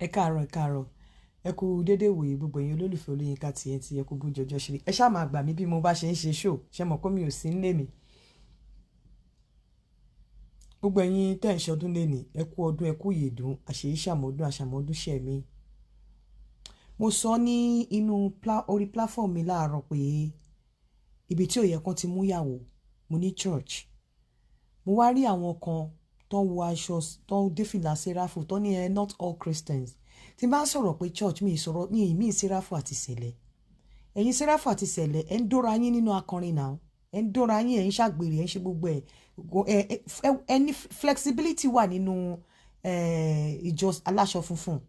Ẹ káàárọ̀ ẹ kú dédé wòye gbogbo ẹ̀yin olólùfẹ́ Olóyinka TNT ẹ kú bójú ọjọ́ ṣe ẹ ṣáà máa gbà mí bí mo bá ṣe ń ṣe show ṣe mọ̀ pé mi ò sí nílé mi gbogbo ẹ̀yin tẹ́ ń ṣọdún léni ẹ kú ọdún ẹ kú ìyèdún àṣeyí àṣàmọ́dún ṣẹ̀ mí. Mo sọ ní inú orí platform mi láàárọ̀ pé ibi tí ò yẹ kán ti mú yàwó mo ní church mo wá rí àwọn kan tó ń wọ aṣọ tó ń dé fìlà sẹ́ráfù tó ní not all Christians tí n bá sọ̀rọ̀ pé church mi sọ̀rọ̀ ní ìmí sẹ́ráfù àti sẹ̀lẹ̀ ẹ̀yin sẹ́ráfù àti sẹ̀lẹ̀ ẹ̀ ń dóra yín nínú akọrin náà ẹ̀ ń dóra yín ẹ̀ ń ṣàgbèrè ẹ̀ ń ṣe gbogbo ẹ̀ ẹni flexibility wà nínú ìjọ aláṣọ funfun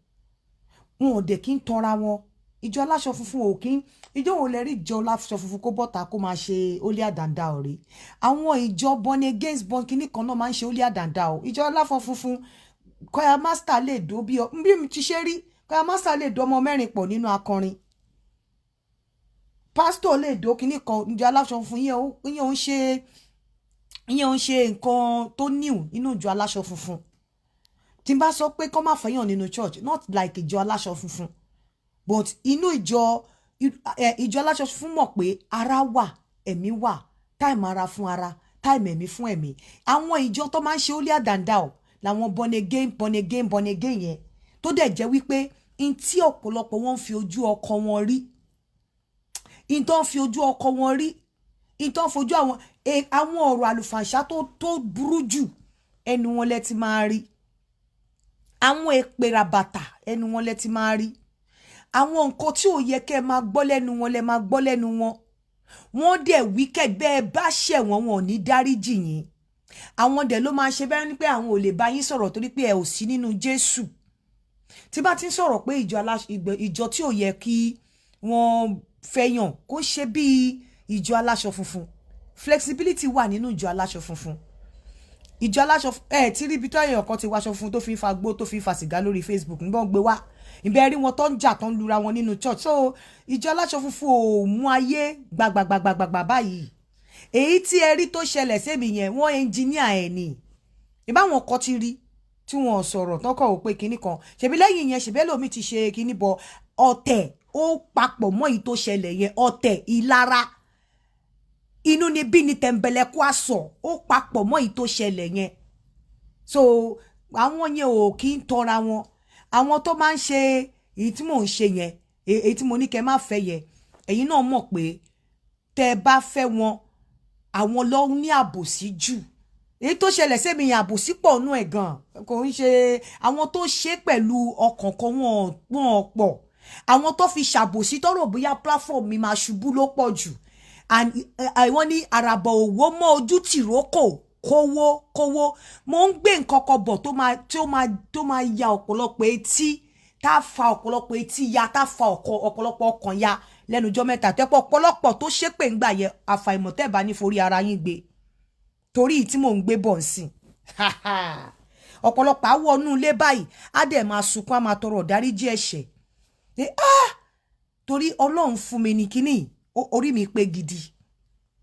wọn ò dẹ̀ kí ń tanra wọn ìjọ aláṣọ funfun ò kí ń ìjọ wo lẹ rí ìjọ aláṣọ funfun kó bọ́ta kó máa ṣeólé àdàndà ọ̀rẹ́ àwọn ìjọ born again born kìíní kan náà máa ń ṣeólé àdàndà ọ̀ ìjọ aláṣọ funfun choir master lè dó bí mi ti ṣe rí choir master lè dó ọmọ mẹ́rin pọ̀ nínú akọrin pastor lè dó kìíní kan ìjọ aláṣọ funfun ìyẹn ò ń ṣe nǹkan tó new nínú ìjọ aláṣọ funfun tí n bá sọ pé kọ́ máa fẹ́yàn nínú church not like ìjọ aláṣọ funfun but inú ìjọ aláṣọ funfun mọ̀ pé ara wà ẹ̀mí wà time ara fún ara time ẹ̀mí fún ẹ̀mí àwọn ìjọ tó máa ń ṣe ó lé àdàndà ọ̀ làwọn born again yẹn tó dẹ̀ jẹ́ wípé in tí ọ̀pọ̀lọpọ̀ wọn fi ojú ọkọ wọn rí in tó ń fi ojú ọkọ wọn rí in tó ń fojú àwọn ọ̀rọ̀ àlùfàǹṣá tó burú jù ẹnu wọn lẹ ti máa rí àwọn èpè ràbàtà ẹnu wọn lẹ ti máa rí àwọn nǹkan tí ò yẹ kẹ́ máa gbọ́ lẹ́nu wọn lẹ máa gbọ́ lẹ́nu wọn wọ́n dẹ̀ wí kẹ́gbẹ́ ẹ bá ṣẹ̀ wọ́n wọn ò ní dáríjì yín àwọn dẹ̀ ló máa ṣe bẹ́ẹ̀ ni pé àwọn ò lè bá yín sọ̀rọ̀ torí pé ẹ ò sí nínú Jésù tí bá ti ń sọ̀rọ̀ pé ìjọ tí ò yẹ kí wọ́n fẹ́yàn kó ṣe bí ìjọ aláṣọ funfun flexibility wà nínú ìjọ aláṣọ funfun ìjọ aláṣọ tí rí ibi tó èèyàn kan ti wáṣọ funfun tó fi ń fa gbó tó fi ń fa sìgá lórí Facebook nígbà gbé wá ìbẹ́ rí wọn tó ń jà tó ń lura wọn nínú church so ìjọ aláṣọ funfun ò mú ayé gbàgbàgbàgbàgbà báyìí èyí tí ẹ rí tó ṣẹlẹ̀ sẹ́mi yẹn wọ́n ẹnjìníà ẹ̀ ni ìbáwọn kan ti rí tí wọ́n sọ̀rọ̀ tọ́kọ̀ ò pé kinní kan ṣèbí lẹ́yìn yẹn ṣèbí lómi ti ṣe kinní bọ ọ̀tẹ̀ ó papọ̀ mọ́ èyí tó ṣẹlẹ̀ yẹn ọ̀tẹ̀ ìlara inú ni bí ni tẹ̀m̀bẹ̀lẹ̀kú àsọ̀ ó papọ̀ mọ́ èyí tó ṣẹlẹ̀ yẹn so àwọn yẹn ò kí ń tọ́ra wọn àwọn tó máa ń ṣe èyí tí mò ń ṣe yẹn èyí tí mo ní kẹ́ má fẹ́ yẹn ẹ̀yin náà mọ̀ pé tẹ́ ẹ bá fẹ́ wọn àwọn ló ní àbòsí jù èyí tó ṣẹlẹ̀ sẹ́mi yẹn àbòsí pọ̀ nú ẹ̀ gan kò ń ṣe àwọn tó ṣe pẹ̀lú ọkàn kan wọn pọ̀ àwọn tó fi ṣàbòsí tọrọ bóyá platform mi máa ṣubú ló pọ̀ jù wọ́n ní àràbọ̀ òwò mọ́ ojú tìrókò kówó mo ń gbé nǹkan kan bọ̀ tó máa ya ọ̀pọ̀lọpọ̀ etí tá a fa ọ̀pọ̀lọpọ̀ etí ya tá a fa ọ̀pọ̀lọpọ̀ ọkàn ya lẹ́nu ọjọ́ mẹ́ta tẹ́pọ̀ ọ̀pọ̀lọpọ̀ tó ṣépè ń gbà yẹ àfàìmọ̀ tẹ́ bá ní forí ara yín gbé torí tí mò ń gbé bọ̀ nsìn ọ̀pọ̀lọpọ̀ á wọnú ilé báyìí á dẹ̀ máa sunkún á máa tọrọ ìdáríjì ẹ̀ṣẹ̀ torí Ọlọ́run fún mi ní kíní orí mi pé gidi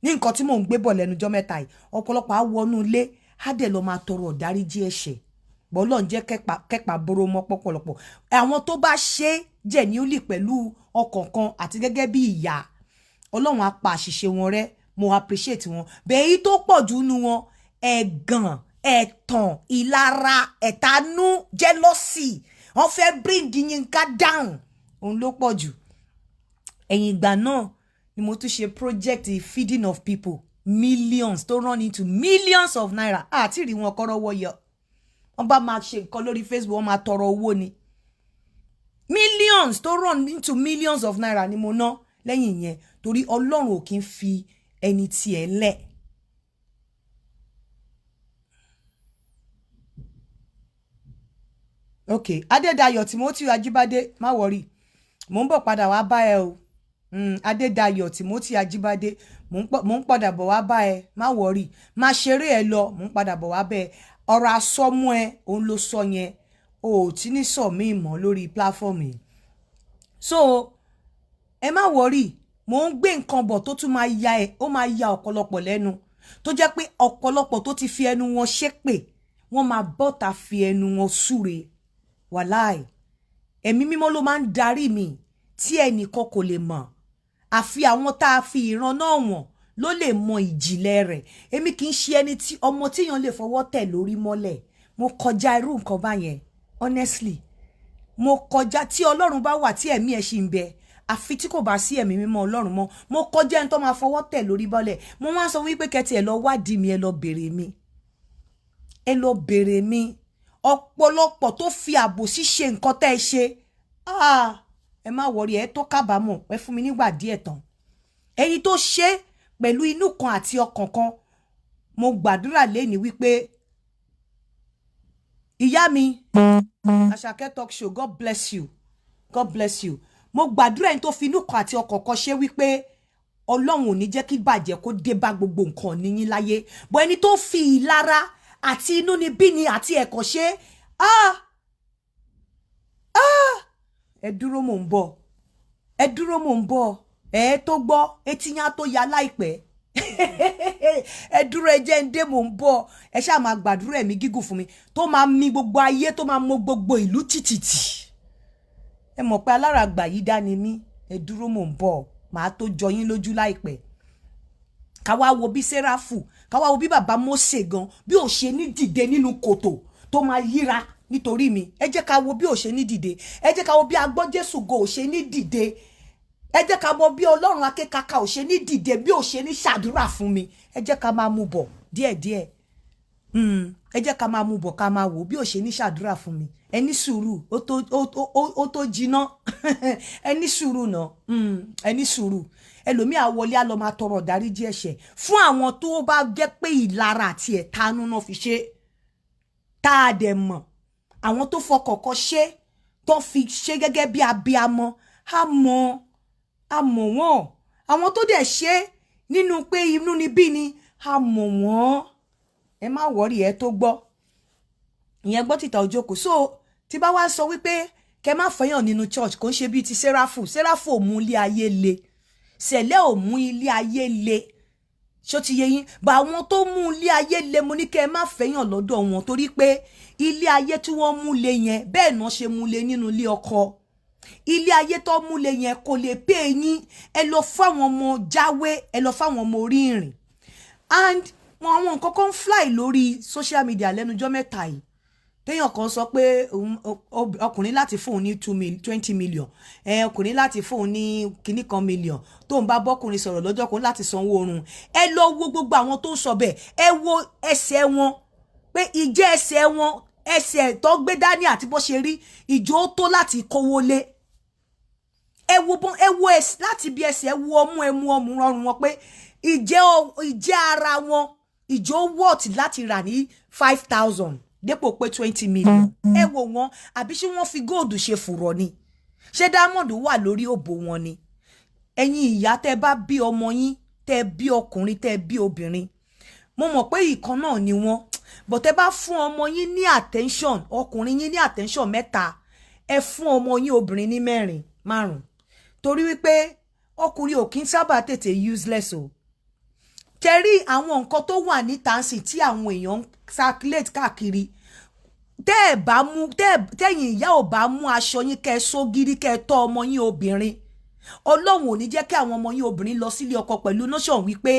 ní nǹkan tí mò ń gbé bọ̀ lẹ́nu ọjọ́ mẹ́ta yìí ọ̀pọ̀lọpọ̀ á wọnú ilé á dẹ̀ lọ máa tọrọ ìdáríjì ẹ̀ṣẹ̀ bọ́lọ́n jẹ́ kẹ́pà bóró mọ́ pọ̀pọ̀lọpọ̀ àwọn tó bá ṣe jẹ́ ní ó lè pẹ̀lú ọkàn kan àti gẹ́gẹ́ bí ìyá Ọlọ́run á pa àṣìṣe wọn rẹ́ mo appreciate wọn bẹ́ẹ̀ èyí tó pọ̀ jù nínú wọn ẹ̀gàn ẹ̀tàn ìlara ẹ̀tanú jealousy wọ́n fẹ́ bring Yínká down òun ló pọ̀ jù ẹ̀yìn ìgbà náà ni mo tún ṣe project feeding of people millions tó run into millions of naira àti rí wọn kọ́rọ́wọ́ yọ wọ́n bá máa ṣe nǹkan lórí Facebook wọ́n máa tọrọ owó ni millions tó run into millions of naira ni mo ná lẹ́yìn yẹn torí Ọlọ́run ò kí ń fi ẹni tí ẹ lẹ̀ okay Adédayọ̀ Timothy Ajíbádé má wọrí mò ń bọ̀ padà wá bá ẹ o Adédayọ̀ Timothy Ajíbádé mò ń padà bọ̀ wá bá ẹ má wọrí má ṣeré ẹ lọ mò ń padà bọ̀ wá bá ẹ ọ̀rọ̀ asọ́mú ẹ òun ló sọ yẹn o ò tí ní sọ mí mọ́ lórí platform yìí so ẹ má wọrí mò ń gbé nǹkan bọ̀ tó tún máa ya ọ̀pọ̀lọpọ̀ lẹ́nu tó jẹ́ pé ọ̀pọ̀lọpọ̀ tó ti fi ẹnu wọn ṣépè wọ́n máa bọ́ta fi ẹnu wọn súre wàláì ẹ̀mí mímọ́ ló máa ń darí mi tí ẹnìkan kò lè mọ̀ àfi àwọn tá a fi ìran náà wọ̀n ló lè mọ ìjìnlẹ̀ rẹ̀ èmi kì í ṣe ẹni tí ọmọ tíyan lè fọwọ́ tẹ̀ lórí mọ́lẹ̀ mo kọjá irú nǹkan báyẹn honestly mo kọjá tí Ọlọ́run bá wà tí ẹ̀mí ẹ̀ ṣì ń bẹ àfi tí kò bá sí ẹ̀mí mímọ́ Ọlọ́run mọ́ mo kọjá ẹni tó máa fọwọ́ tẹ̀ lórí mọ́lẹ̀ mo máa ń sọ wípé kẹ́tì ẹ̀ lọ wádìí mi ẹ lọ béèrè mi ọ̀pọ̀lọpọ̀ tó fi àbòsí ṣe nǹkan tẹ́ ẹ ṣe ẹ má wọrí ẹ tó kábàámọ̀ ẹ fún mi nígbà díẹ̀ tán ẹni tó ṣe pẹ̀lú inú kan àti ọkàn kan mo gbàdúrà lẹ́ni wípé ìyá mi Àṣàkẹ́ talk show God bless you mo gbàdúrà ẹni tó fi inú kan àti ọkàn kan ṣe wípé Ọlọ́run ò ní jẹ́ kí bàjẹ́ kó dé bá gbogbo nǹkan níyín láyé bọ́ ẹni tó fi ìlara àti inú ni bí ni àti ẹ̀kọ́ ṣe ẹ dúró mò ń bọ̀ ẹ tó gbọ́ etí yá tó ya láìpẹ́ ẹ dúró ẹ jẹ́ ń dé mò ń bọ̀ ẹ ṣáà máa gbàdúrà ẹ̀mí gígùn fún mi tó máa mì gbogbo ayé tó máa mọ gbogbo ìlú tìtìtì ẹ mọ̀ pé aláràgbà yìí dání mi ẹ dúró mò ń bọ̀ màá tó jọ yín lójú láìpẹ́ ká wá wo bí Séráfù ká wá wo bí bàbá Mósè gan bí ò ṣe ní dìde nínú kòtò tó máa yíra nítorí mi ẹ jẹ́ ká wo bí ò ṣe ní dìde ẹ jẹ́ ká wo bí agbọ́ Jésù go ò ṣe ní dìde ẹ jẹ́ ká mọ̀ bí Ọlọ́run akékaka ò ṣe ní dìde bí ò ṣe ní ṣàdúrà fún mi ẹ jẹ́ ká máa mú bọ̀ díẹ̀díẹ̀ ẹ jẹ́ ká máa mú bọ̀ ká máa wò bí ò ṣe ní ṣàdúrà fún mi ẹ ní sùúrù ó tó jiná ẹ ní sùúrù náà ẹ ní sùúrù ẹlòmíì àwọlé á lọ máa tọrọ ìdáríjì ẹ̀ṣẹ̀ fún àwọn tó bá jẹ́ pé ìlara àti ẹ̀tanú náà fi ṣe tá a dẹ̀ mọ̀ àwọn tó fọkọ̀kọ̀ ṣe tó fi ṣe gẹ́gẹ́ bí abiyamọ á mọ̀ wọ́n àwọn tó dẹ̀ ṣe nínú pé inú ni bí ni á mọ̀ wọ́n ẹ má wọ́rí ẹ tó gbọ́ ìyẹn gbọ́ títà òjòkó so tí bá wá sọ wípé kẹ má fẹ́yàn nínú church kò ń ṣe bíi ti Séráfù ò mú ilé ayé le Sẹ̀lẹ̀ ò mú ilé ayé le ṣó ti yé yín bá àwọn tó mú ilé ayé le mo ní kẹ má fẹ́yàn lọ́dọ̀ wọn torí pé ilé ayé tí wọ́n mú le yẹn bẹ́ẹ̀ náà ṣe mú le nínú ilé ọkọ ilé ayé tó mú le yẹn kò lè pé yín ẹ lọ fáwọn ọmọ jáwé ẹ lọ fáwọn ọmọ orí ìrìn and àwọn nǹkan kan fly lórí social media lẹ́nujọ́ mẹ́ta yìí téèyàn kan sọ pé ọkùnrin láti fóun ní 20 million ọkùnrin láti fóun ní kinní kan million tó ń bá bọ́kùnrin sọ̀rọ̀ lọ́jọ́ kan láti sanwó oorun ẹ lọ wo gbogbo àwọn tó ń sọ bẹ́ẹ̀ ẹ wo ẹsẹ̀ wọn pé ìjẹ́ ẹsẹ̀ wọn ẹsẹ̀ tó gbé dání àti bó ṣe rí ìjó tó láti kówó lé ẹ wo ẹsẹ̀ láti bí ẹsẹ̀ wo ọmú rọrùn wọn pé ìjẹ́ ara wọn ìjó wọ́ọ̀tì láti rà ní 5,000 dépò pé 20 million ẹ wò wọn àbí ṣé wọ́n fi góòdù ṣe fùrọ̀ ni ṣé diamond wà lórí òbò wọn ni ẹ̀yin ìyá tẹ́ bá bí ọmọ yín tẹ́ bí ọkùnrin tẹ́ bí obìnrin mo mọ̀ pé ìkan náà ni wọ́n but tẹ́ bá fún ọmọ yín ní attention ọkùnrin yín ní attention 3 ẹ fún ọmọ yín obìnrin ní 4 5 torí wípé ọkùnrin ò kí ń sábà tètè useless o tẹ́rí àwọn nǹkan tó wà níta ń sìn tí àwọn èèyàn ń circulate káàkiri tẹ́yìn ìyá ò bá mú aṣọ yín kẹ́ sógiri kẹ́ tọ́ ọmọ yín obìnrin Ọlọ́run ò ní jẹ́ kí àwọn ọmọ yín obìnrin lọ sílé ọkọ pẹ̀lú notion wípé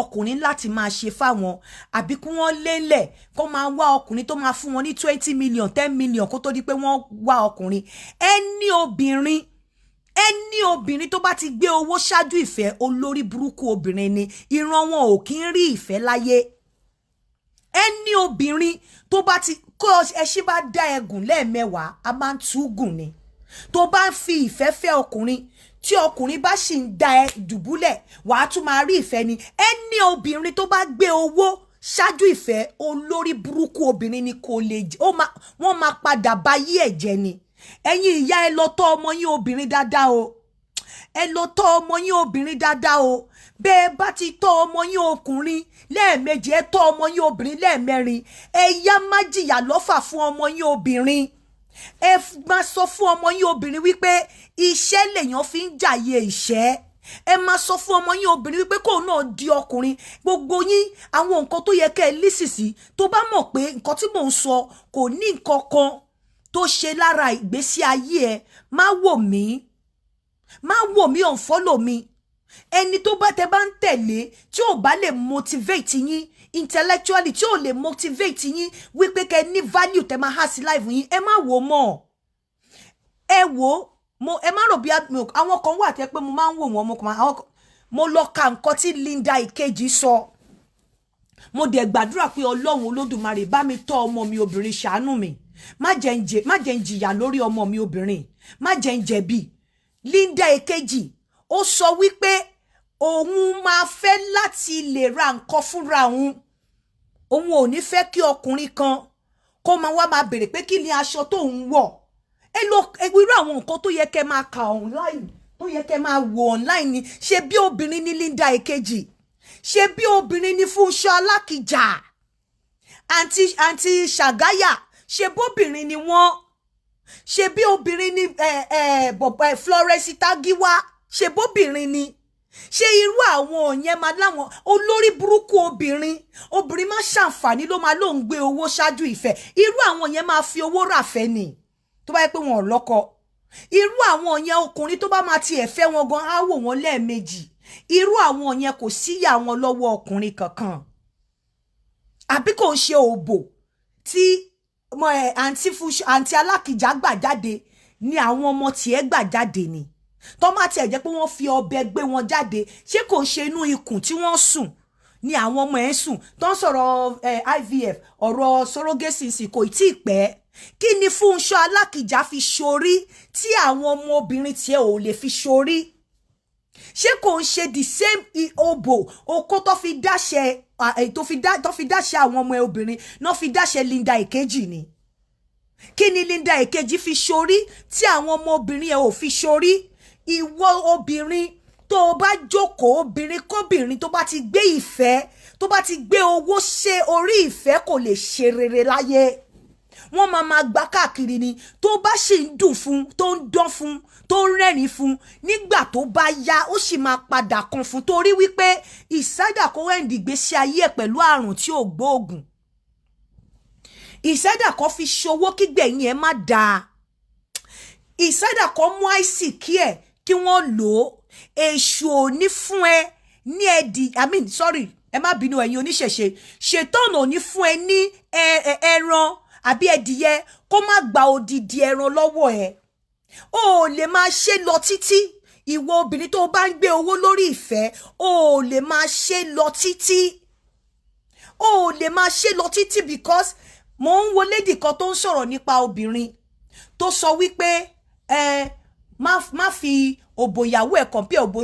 ọkùnrin láti máa ṣe fáwọn àbí kí wọ́n lélẹ̀ kó máa wá ọkùnrin tó máa fún wọn ní 20 million 10 million kó tó di pé wọ́n wá ọkùnrin ẹni obìnrin tó bá ti gbé owó ṣáájú ìfẹ́ olórí burúkú obìnrin ni ìran wọn ò kí ń rí ìfẹ́ láyé ẹni obìnrin tó bá ti kó ẹṣin bá dá ẹgùn lẹ́ẹ̀mẹ́wàá a máa ń túgùn ni tó bá ń fi ìfẹ́ fẹ́ ọkùnrin tí ọkùnrin bá sì ń da ẹ dùbúlẹ̀ wàá tún máa rí ìfẹ́ ni ẹni obìnrin tó bá gbé owó ṣáájú ìfẹ́ olórí burúkú obìnrin ni kò lè wọ́n máa padà bá yí ẹ̀jẹ̀ ni ẹ̀yin ìyá ẹ lọ tọ́ ọmọ yín obìnrin dáadáa o ẹ lọ tọ́ ọmọ yín obìnrin dáadáa o bẹ́ẹ̀ bá ti tọ́ ọmọ yín ọkùnrin lẹ́ẹ̀mejì ẹ tọ́ ọmọ yín obìnrin lẹ́ẹ̀mẹ́rin ẹ yá má jìyà lọ́fà fún ọmọ yín obìnrin ẹ máa sọ fún ọmọ yín obìnrin wípé iṣẹ́ lèèyàn fi ń jàyè ìṣẹ́ ẹ máa sọ fún ọmọ yín obìnrin wípé kóun náà di ọkùnrin gbogbo yín àwọn nǹkan tó yẹ kẹ́ ẹ lísì sí tó bá mọ̀ pé nǹkan tí mò ń sọ kò ní nǹkan kan tó ṣe lára ìgbésí ayé ẹ má wò mí unfollow mi ẹni tó bá tẹ bá ń tẹ̀lé tí ò bá lè motivate yín intellectually tí ò lè motivate yín wípé kẹ́ ní value tẹ máa há sí life yín ẹ má wò mọ́ ẹ wò ẹ má rò bí àwọn kan wà tẹ́ pé mo máa ń wò wọ́n mo lọ ka nǹkan tí Linda Ìkejì sọ mo dẹ̀ gbàdúrà pé Ọlọ́run Olódùmarè bá mi tọ́ ọmọ mi obìnrin ṣàánú mi má jẹ́ ń jìyà lórí ọmọ mi obìnrin má jẹ́ ń jẹ̀bi Linda Ìkejì ó sọ wípé òun máa fẹ́ láti lè ra nǹkan fúnra òun ò ní fẹ́ kí ọkùnrin kan kó máa wá máa bèrè pé kí ni aṣọ tó ń wọ̀ irú àwọn nǹkan tó yẹ kẹ́ máa kà online tó yẹ kẹ́ máa wò online ni ṣe bí obìnrin ní Linda Ìkejì ṣe bí obìnrin ní Fúnṣọ́ Alákìjà àǹtí Ṣàgáyà ṣe bóbìnrin ni wọ́n ṣe bí obìnrin ní Florence Tagiwa ṣe bóbìnrin ni ṣe irú àwọn yẹn máa láwọn olórí burúkú obìnrin máa ṣàǹfààní ló máa lóun gbé owó ṣáájú ìfẹ́ irú àwọn yẹn máa fi owó ràfẹ́ ni tó bá yẹ pé wọn ò lọ́kọ irú àwọn yẹn ọkùnrin tó bá máa tiẹ̀ fẹ́ wọn gan á wò wọ́n lẹ́ẹ̀mejì irú àwọn yẹn kò síyà wọn lọ́wọ́ ọkùnrin kankan àbí kò ń ṣe òbò tí àǹtí Alákìjà gbà jáde ni àwọn ọmọ tiẹ̀ gbà jáde ni tọ́mátì ẹ̀ jẹ́ pé wọ́n fi ọbẹ̀ gbé wọn jáde ṣé kò ń ṣe inú ikùn tí wọ́n sùn ni àwọn ọmọ ẹ̀ sùn tó ń sọ̀rọ̀ IVF ọ̀rọ̀ surrogacy kò tí ì pẹ́ kí ni Fúnṣọ́ Alákìjà fi ṣorí tí àwọn ọmọ obìnrin tiẹ̀ ò lè fi ṣorí ṣé kò ń ṣe the same òbò okó tó fi dáṣẹ àwọn ọmọ obìnrin náà fi dáṣẹ Linda Ìkejì ni kí ni Linda Ìkejì fi ṣorí tí àwọn ọmọ obìnrin ẹ̀ ò fi ṣorí ìwọ obìnrin tó o bá jókòó obìnrin kóbìnrin tó bá ti gbé ìfẹ́ tó bá ti gbé owó ṣe orí ìfẹ́ kò lè ṣe rere láyé wọ́n máa gbá káàkiri ni tó bá ṣì ń dùn fún tó ń dán fún tó ń rẹ́rìn fún nígbà tó bá yá ó sì máa padà kan fún torí wípé ìsádà kó wẹ́ǹdì ìgbésí ayé ẹ̀ pẹ̀lú àrùn tí ò gbóògùn ìsádà kan fi ṣòwò kígbẹ̀yìn ẹ̀ má dáa ìsádà kan mú àìsíkí ẹ̀ kí wọ́n lò ó èṣù ò ní fún ẹ ní ẹ má bínú ẹ̀yin oníṣẹ̀ṣe ṣètọ́nù ò ní fún ẹ ní ẹran àbí ẹdìyẹ kó má gba odidi ẹran lọ́wọ́ ẹ o ò lè máa ṣe lọ títí ìwọ obìnrin tó bá ń gbé owó lórí ìfẹ́ o ò lè máa ṣe lọ títí o ò lè máa ṣe lọ títí because mo ń wo lady kan tó ń sọ̀rọ̀ nípa obìnrin tó sọ wípé má fi òbò ìyàwó ẹ̀ compare òbò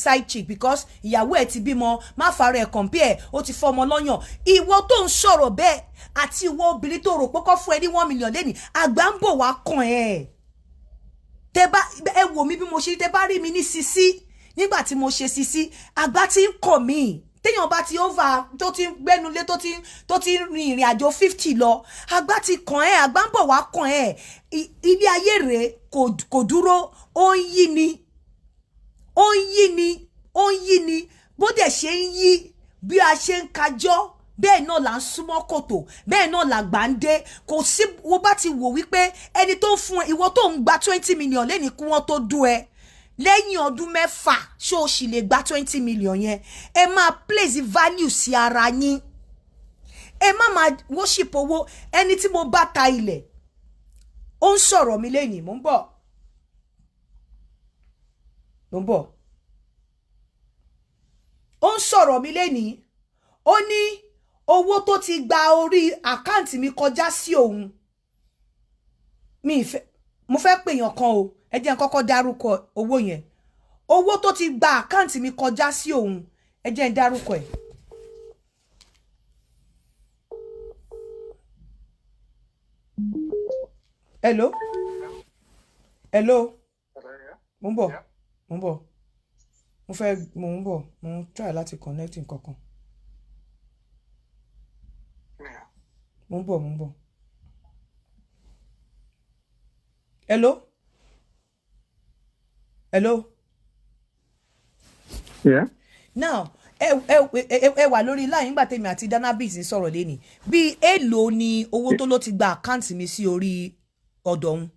side chick because ìyàwó ẹ̀ ti bímọ má fara ẹ̀ compare ó ti fọmọ lọ́yàn ìwọ tó ń sọ̀rọ̀ bẹ́ẹ̀ àti ìwọ obìnrin tó rò pé kọ́ fún ẹ ní 1 million lẹ́nìí àgbà ń bọ̀ wá kàn ẹ́ ẹ wò mí bí mo ṣe tẹ́ bá rí mi ní sisi nígbà tí mo ṣe sisi àgbà ti ń kàn mí téèyàn bá ti over tó ti gbẹnulé tó ti rin ìrìn àjò 50 lọ àgbà ti kàn ẹ́ àgbà ń bọ̀ wá kàn ẹ́ ilé ayé rẹ̀ kò dúró ó ń yí ni bó dẹ̀ ṣe ń yí bí a ṣe ń kájọ́ bẹ́ẹ̀ náà là ń súnmọ́ kòtò bẹ́ẹ̀ náà là gbà ń dé kò sí wo bá ti wò wípé ẹni tó ń fún ẹ ìwọ tó ń gba 20 million lẹ́ni kí wọ́n tó dún ẹ lẹ́yìn ọdún 6 ṣó o sì lè gba 20 million yẹn ẹ máa place value sí ara yín ẹ má máa worship owó ẹni tí mo bá ta ilẹ̀ ó ń sọ̀rọ̀ mi lẹ́yìn mo ń bọ̀ ó ń sọ̀rọ̀ mi lẹ́yìn ó ní owó tó ti gba orí àkáǹtì mi kọjá sí òun mo fẹ́ pèèyàn kan o ẹ jẹ́ n kọ́kọ́ dárúkọ owó yẹn owó tó ti gba àkáǹtì mi kọjá sí òun ẹ jẹ́ n dárúkọ ẹ̀. Hello mo ń bọ̀ mo ń try láti connect nǹkan kan. Mo ń bọ̀. Hello. Yeah. Now, ẹ wà lórí line nígbà tèmi àti Danabis sọ̀rọ̀ lẹ́ni. Bí èlò ni owó tó ló ti gba àkáǹtì mi sí orí ọ̀dọ̀ òun.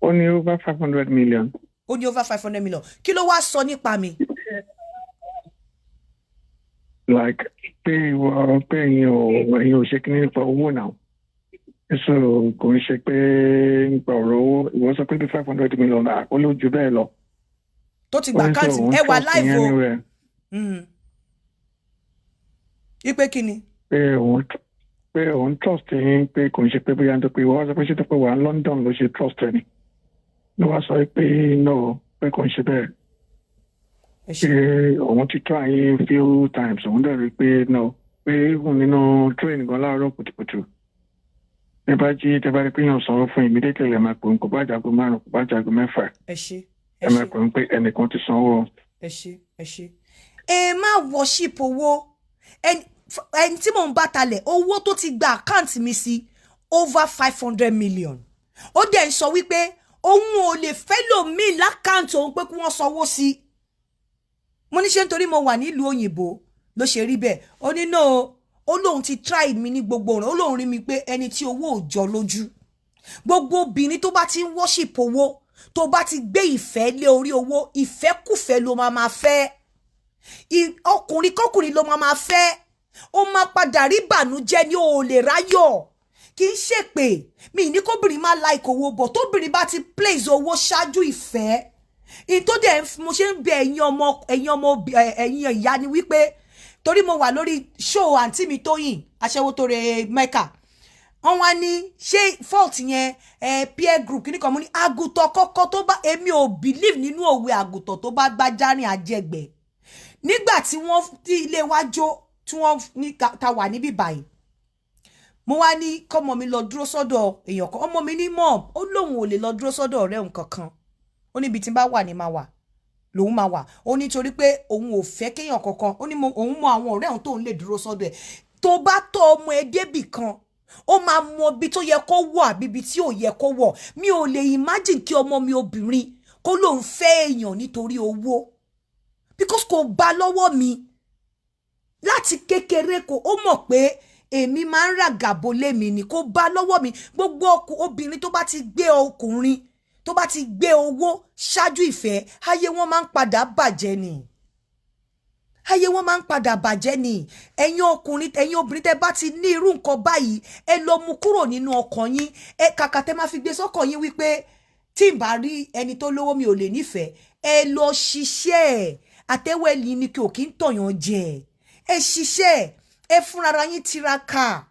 Ó ní over 500 million. Ó ní over 500 million. Kí ló wá sọ nípa mi? Like, pé ẹ̀yin ò ṣe kíní nípa owó náà. So, kò ń ṣe pé nípa ọ̀rọ̀ owó, ìwọ sọ pé bí 500 million náà, ó ló ju bẹ́ẹ̀ lọ. Tó ti gba àkáǹtì ẹ wà live o. Ipe kí ni? Pé òun trust yín pé kò ń ṣe pé bóyá ń tó pé wọ́n sọ pé ṣé tó pé wà ní London ló ṣe trust ẹni. Ló wá sọ pé no, pé kò ń ṣe bẹ́ẹ̀. Pé òun ti try yín few times, òun dẹ̀ rí pé no, pé even nínú train gan láàárọ̀ kùtùkùtù. Tẹ bá rí pé yàn sanwó fún immediately ẹ máa pè ń kò bá jago 5, kò bá jago 6. Ẹ máa pè ń pé ẹnìkan ti sanwó. Ẹ ṣé. Ẹ má worship owó. Ẹni tí mò ń bá talẹ̀, owó tó ti gba àkáǹtì mi sí over 500 million. Ó dẹ̀ ń sọ wípé òun ò lè fẹ́ lòmíì lákáǹtì òun pé kí wọ́n sanwó sí. Mo ní ṣé nítorí mo wà nílùú òyìnbó ló ṣe rí bẹ́ẹ̀. Ó ní no, ó lóun ti try mi ní gbogbo ọ̀ràn. Ó lóun rí mi pé ẹni tí owó ò jọ lójú. Gbogbo obìnrin tó bá ti ń worship owó, tó bá ti gbé ìfẹ́ lé orí owó, ìfẹ́kùfẹ́ ló máa fẹ́. Ọkùnrin kọkùnrin ló máa fẹ́. Ó máa padà rí bànújẹ́ ní o lè ráyọ̀. Kì í ṣe pé mi ní kóbìnrin máa like owó bọ̀ tóbìnrin bá ti place owó ṣáájú ìfẹ́. Tó dẹ̀ mo ṣe ń bẹ ẹ̀yin ìyá ni wípé torí mo wà lórí show àǹtí mi Tóyìn aṣẹ́wó tó re Mẹ́kà. Wọ́n wá ní ṣé fault yẹn peer group kíní kan mú ní àgùntàn kọ́kọ́ tó bá èmi ò believe nínú òwe àgùntàn tó bá gbájárìn àjẹgbẹ́. Nígbà tí wọ́n tí ilé wa jó tí wọ́n ní ta wà níbí báyìí. Mo wá ní kọ́mọ mi lọ dúró sọ́dọ̀ èèyàn kan. Ọmọ mi ní mom, ó lóun ò lè lọ dúró sọ́dọ̀ ọ̀rẹ́ òun kankan. Ó ní ibi tí n bá wà ní máa wà. Lòun máa wà. Ó ní torí pé òun ò fẹ́ kéèyàn kankan. Ó ní òun mọ àwọn ọ̀rẹ́ òun tóun lè dúró sọ́dọ̀ ẹ̀. Tó bá tọ́ ọmọ ẹ débì kan, ó máa mọ ibi tó yẹ kó wọ̀ àbí ibi tí ò yẹ kó wọ̀. Mi ò lè imagine kí ọmọ mi obìnrin kó lóun fẹ́ èèyàn nítorí owó. Because kò bá lọ́wọ́ mi. Láti kékeré kò ó mọ̀ pé èmi máa ń ràgàbò lé mi ni kò bá lọ́wọ́ mi. Gbogbo obìnrin tó bá ti gbé ọkùnrin tó bá ti gbé owó ṣáájú ìfẹ́, ayé wọn máa ń padà bàjẹ́ ni. Ayé wọn máa ń padà bàjẹ́ ni. Ẹ̀yin ọkùnrin, ẹ̀yin obìnrin tẹ́ bá ti ní irú nǹkan báyìí, ẹ lọ mú kúrò nínú ọkàn yín. Kàkà tẹ́ máa fi gbé sọ́kàn yín wípé tí n bá rí ẹni tó lówó mi ò lè nífẹ̀ẹ́. Ẹ lọ ṣiṣẹ́. Àtẹ́wẹ́lì ni kí o kì í tọ̀yàn jẹ. Ẹ ṣiṣẹ́. Ẹ fúnra yín tiraka.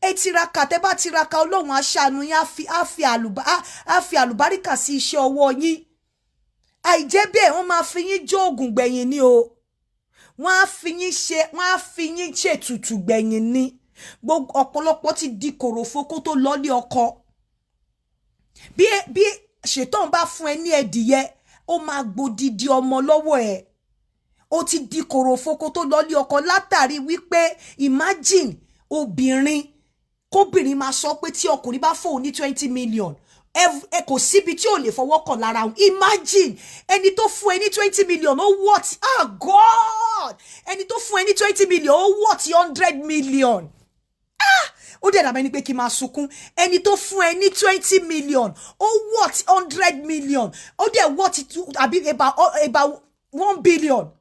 Ẹ tiraka, tẹ́ bá tiraka Ọlọ́run á ṣàánú yín, á fi àlùbáríkà sí iṣẹ́ ọwọ́ yín. Àìjẹ́ bẹ́ẹ̀ wọ́n máa fi yín jóògùn gbẹ̀yìn ni o. Wọ́n á fi yín ṣètùtù gbẹ̀yìn ni. Gbogbo ọ̀pọ̀lọpọ̀ ti di kòròfo kó tó lọ́lé ọkọ. Bí ṣètọ́n bá fún ẹ ní ẹdìyẹ, ó máa gbòdìdì ọmọ lọ́wọ́ ẹ. Ó ti di kòròfo kó tó lọ́lé ọkọ látàrí wípé imagine obìnrin kóbìnrin máa sọ pé tí ọkùnrin bá fóun ní 20 million ẹ kò síbi tí ò lè fọwọ́ kàn lára òun. Imagine ẹni tó fún ẹ ní 20 million ó what? God, ẹni tó fún ẹ ní 20 million ó what 100 million. Ó dẹ̀ dàbẹ́ ni pé kí n máa sunkún. Ẹni tó fún ẹ ní 20 million ó what 100 million. Ó dẹ̀ what àbí about 1 billion.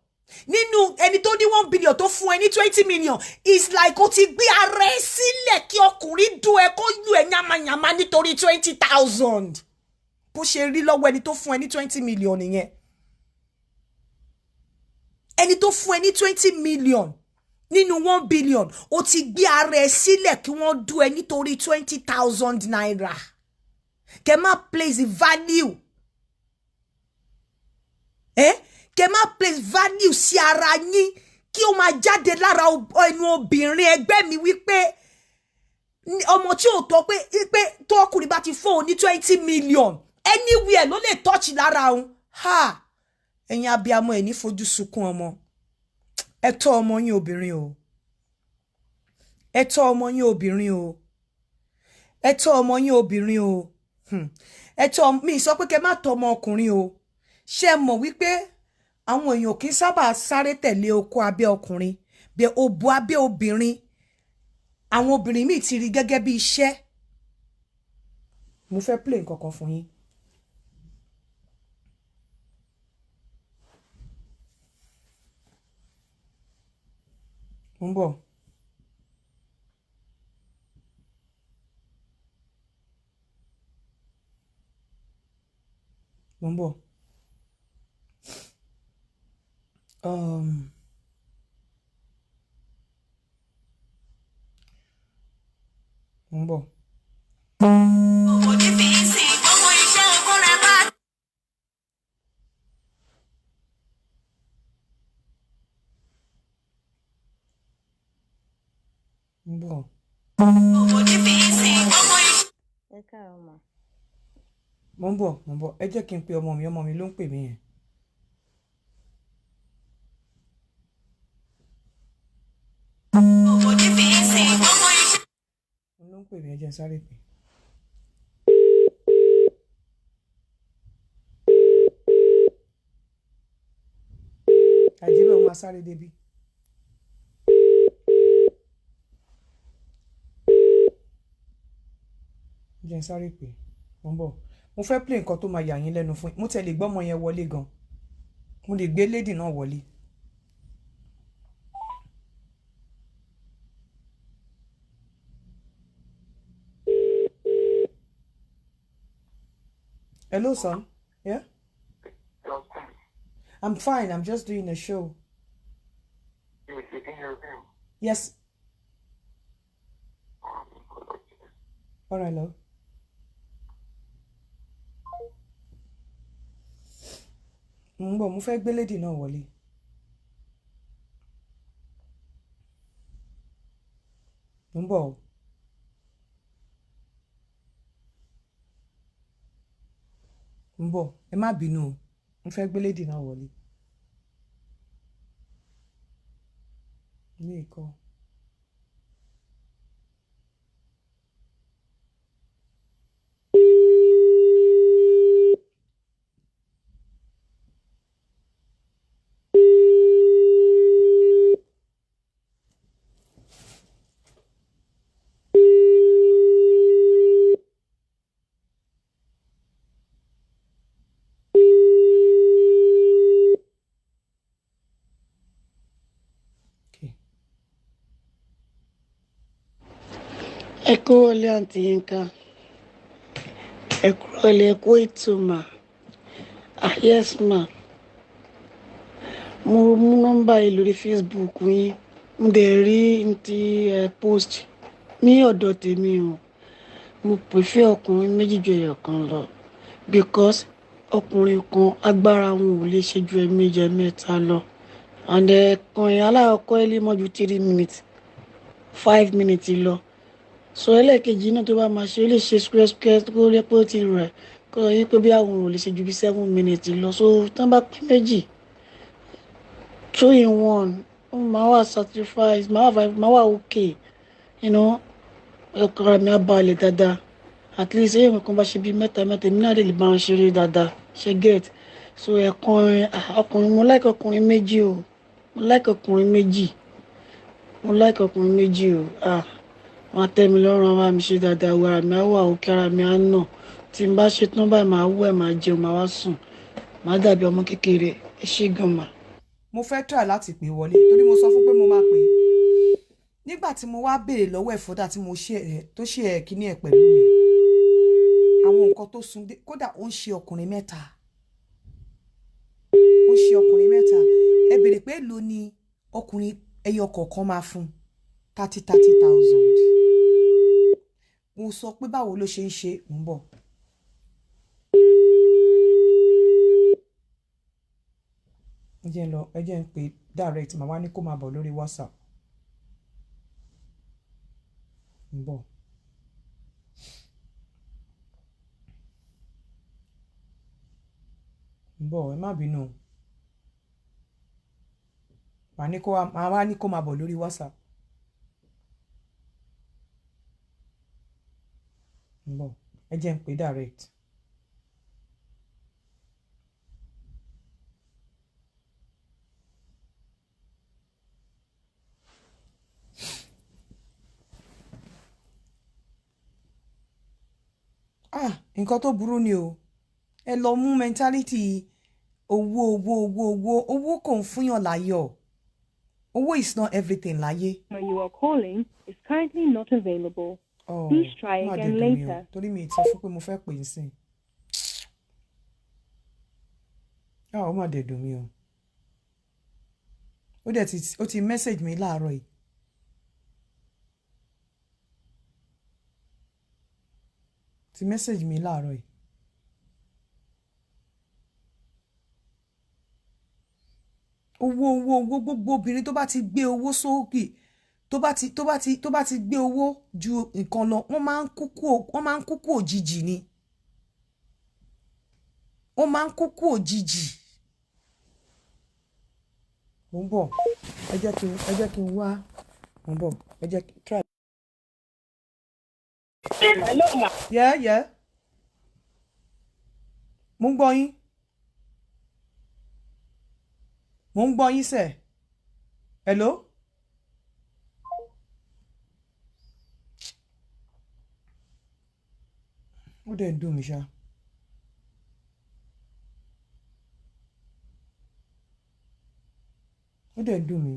Nínú ẹni tó ní 1 billion tó fún ẹ ní 20 million is like ó ti gbé ara ẹ sílẹ̀ kí ọkùnrin dùn ẹ kó lù ẹ yamayama nítorí 20,000. Bó ṣe rí lọ́wọ́ ẹni tó fún ẹ ní 20 million nìyẹn. Ẹni tó fún ẹ ní 20 million nínú 1 billion ó ti gbé ara ẹ sílẹ̀ kí wọ́n dùn ẹ nítorí 20,000 naira. Kẹ́ má place value. Kẹ́ má place value sí ara yín kí ó máa jáde lára ẹnu obìnrin ẹgbẹ́ mi wípé ọmọ tí ò tọ́ pé tó ọkùnrin bá ti fóun ní 20 million anywhere ló lè touch lára òun. Ẹ̀yin abiyamọ ẹ̀ ní fojú sunkún ọmọ. Ẹ tọ́ ọmọ yín obìnrin o. Ẹ tọ́ ọmọ yín obìnrin o. Ẹ tọ́ ọmọ yín obìnrin o. Ẹ tọ́ mi sọ pé kẹ́ má tọ́ ọmọ ọkùnrin o. Ṣé mọ̀ wípé àwọn èèyàn kì í sábà sáré tẹ̀lé oko abẹ́ ọkùnrin bẹ́ẹ̀ òbò abẹ́ obìnrin. Àwọn obìnrin míì ti rí gẹ́gẹ́ bí iṣẹ́. mo fẹ́ play nǹkan kan fún yín. Mo ń bọ̀. Mo ń bọ̀. Mo ń bọ̀. Mo ń bọ̀. Ẹ káàárọ̀ mà. Mo ń bọ̀. Mo ń bọ̀. Ẹ jẹ́ kí n pe ọmọ mi ló ń pè mí yẹn. Ló ń pè mí, ẹ jẹ́ n sáré pè. Àjẹbẹ́ o máa sáré débi. Jẹ́ n sáré pè. Mo ń bọ̀. Mo fẹ́ play nǹkan tó máa yà yín lẹ́nu fún yín. Mo tẹ̀lé gbọ́mọ yẹn wọlé gan. Mo lè gbé lady náà wọlé. Hello, son. Yeah? I'm fine. I'm just doing a show. Yes. All right, love. Mo fẹ́ gbé lady náà wọlé. Mo ń bọ̀ o. Mo ń bọ̀. Ẹ má bínú o. Mo fẹ́ gbé lady náà wọlé. Ilé ìkọ́. Ẹ kúrọ̀lẹ́ àǹtí Yínká. Ẹ kúrọ̀lẹ́, ẹ kú ètò mà. Yes ma. Mo mú nọ́mbà yìí lórí Facebook yín. Mo dẹ̀ rí ti post ní ọ̀dọ̀ tèmi o. Mo prefer ọkùnrin méjì ju ẹyọ kan lọ because ọkùnrin kan agbára wọn ò lè ṣe ju ẹ̀ẹ̀mejì ẹ̀ẹ̀mẹ́ta lọ. And ọkùnrin aláàkọ́ ilé mọ́ ju 3 minutes 5 minutes lọ. So ẹlẹ́ẹ̀kejì náà tó bá máa ṣe ó lè ṣe square kó rí pé ó ti rẹ̀ kó rí pé bí àwọn ò lè ṣe ju bí 7 minutes lọ. So tán bá pín méjì 2 in 1 ó máa wà sacrifice máa wà okay, you know, ọkàn mi á balẹ̀ dáadáa. At least èèyàn kan bá ṣe bí mẹ́ta èmi náà lè bá wọn ṣeré dáadáa ṣe get. So ọkùnrin mo like ọkùnrin méjì o. Mo like ọkùnrin méjì o. Wọ́n tẹ́ mi lọ́rùn, wọ́n bá mi ṣe dáadáa, ara mi á wà òkè, ara mi á nà. Tí n bá ṣe tán báyìí máa wẹ̀, máa jẹun, máa wá sùn. Máa dàbí ọmọ kékeré. Ẹ ṣé gan mà. Mo fẹ́ try láti pè wọlé torí mo sọ fún pé mo máa pè. Nígbà tí mo wá béèrè lọ́wọ́ ẹ̀ fọ́dà tí mo tó ṣe ẹ̀ kíní ẹ̀ pẹ̀lú mi. Àwọn nǹkan tó sun dé kódà ó ń ṣe ọkùnrin mẹ́ta. Ẹ béèrè pé èló ni ọkùnrin ẹyọ kọ̀ọ̀kan máa fún 30,000. Mo sọ pé báwo ló ṣe ń ṣe ń bọ̀. Ẹ jẹ́ ń pè direct màá wá ní kó máa bọ̀ lórí WhatsApp. Ń bọ̀. Ẹ má bínú. Màá wá ní kó máa bọ̀ lórí WhatsApp. Ń bọ̀. Ẹ jẹ́ ń pè direct. nǹkan tó burú ni o. Ẹ lọ mú mentality owó kò ń fúnyàn láyọ̀. Owó is not everything láyé. You are calling is currently not available. Please try again later. Torí mi sọ fún pé mo fẹ́ pè é sìn. Ó má dẹ̀ dùn mí o. Ó ti message mi láàárọ̀ yìí. Ti message mi láàárọ̀ yìí. Owó gbogbo obìnrin tó bá ti gbé owó sókè tó bá ti gbé owó ju nǹkan lọ wọ́n máa ń kúkú òjijì ni. Wọ́n máa ń kúkú òjijì. Mo ń bọ̀. Ẹ jẹ́ kí n wá. Mo ń bọ̀. Ẹ jẹ́ try. Hello, ma. Yeah. Mo ń gbọ́ yín. Mo ń gbọ́ yín sẹ́. Hello? Ó dẹ̀ ń dùn mí ṣá. Ó dẹ̀ ń dùn mí.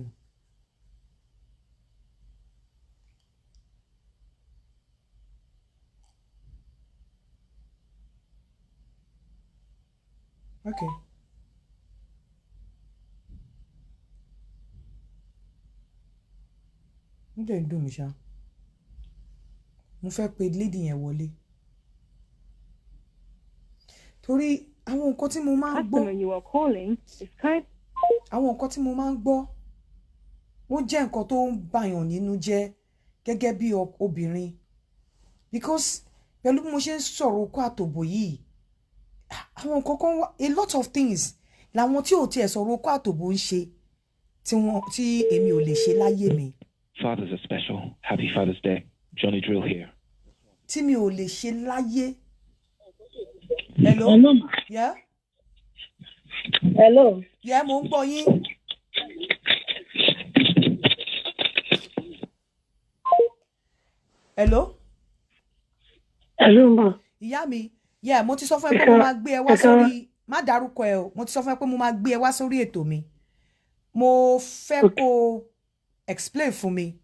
Okay. Ó dẹ̀ ń dùn mí ṣá. Mo fẹ́ pe lady yẹn wọlé. Torí àwọn nǹkan tí mo máa ń gbọ́. Customer you are calling is kind. Àwọn nǹkan tí mo máa ń gbọ́ wọ́n jẹ́ nǹkan tó ń bàyàn nínú jẹ́ gẹ́gẹ́ bí obìnrin because pẹ̀lú bí mo ṣe ń sọ̀rọ̀ okó àtòbò yìí àwọn nǹkan kan wá a lot of things làwọn tí ò tiẹ̀ sọ̀rọ̀ okó àtòbò ń ṣe tí èmi ò lè ṣe láyé mi. Fathers are special. Happy Father's Day. Johnny Drill here. Tí mi ò lè ṣe láyé. Hello? Hello. Yeah? Hello. Yeah, mo ń gbọ́ yín. Hello? Hello, ma. Ìyá mi, yeah, mo ti sọ fún ẹ pé mo máa gbé ẹ wá sórí, má dárúkọ ẹ o, mo ti sọ fún ẹ pé mo máa gbé ẹ wá sórí ètò mi. Mo fẹ́ kó explain fún mi.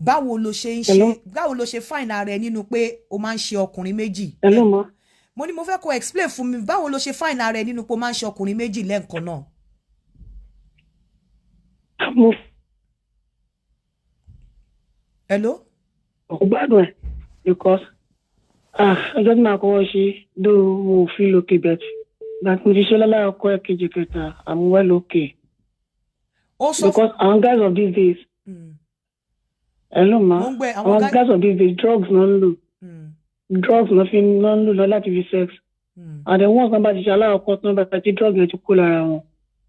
Báwo lo ṣe find ara ẹ nínú pé o máa ń ṣe ọkùnrin méjì? Hello, ma. Mo ní mo fẹ́ kó explain fún mi báwo lo ṣe find ara ẹ nínú pé o máa ń ṣe ọkùnrin méjì lẹ́ẹ̀kan náà. Hello? Gbádùn ẹ̀ because ọjọ́ tí màá kọ́kọ́ ṣe dó mo fi lókè bẹ̀t láti mo ti ṣe lọ́lára ọkọ ẹ̀ kejì kẹta I'm well okay. Because àwọn guys of these days. Hello, ma. Àwọn guys of these days drugs náà ń lò. Drugs náà ń lò lọ láti fi sex. And then once wọ́n bá ti ṣe aláwọ̀kọ́ tó ń bá ti drug yẹn ti kó lára wọn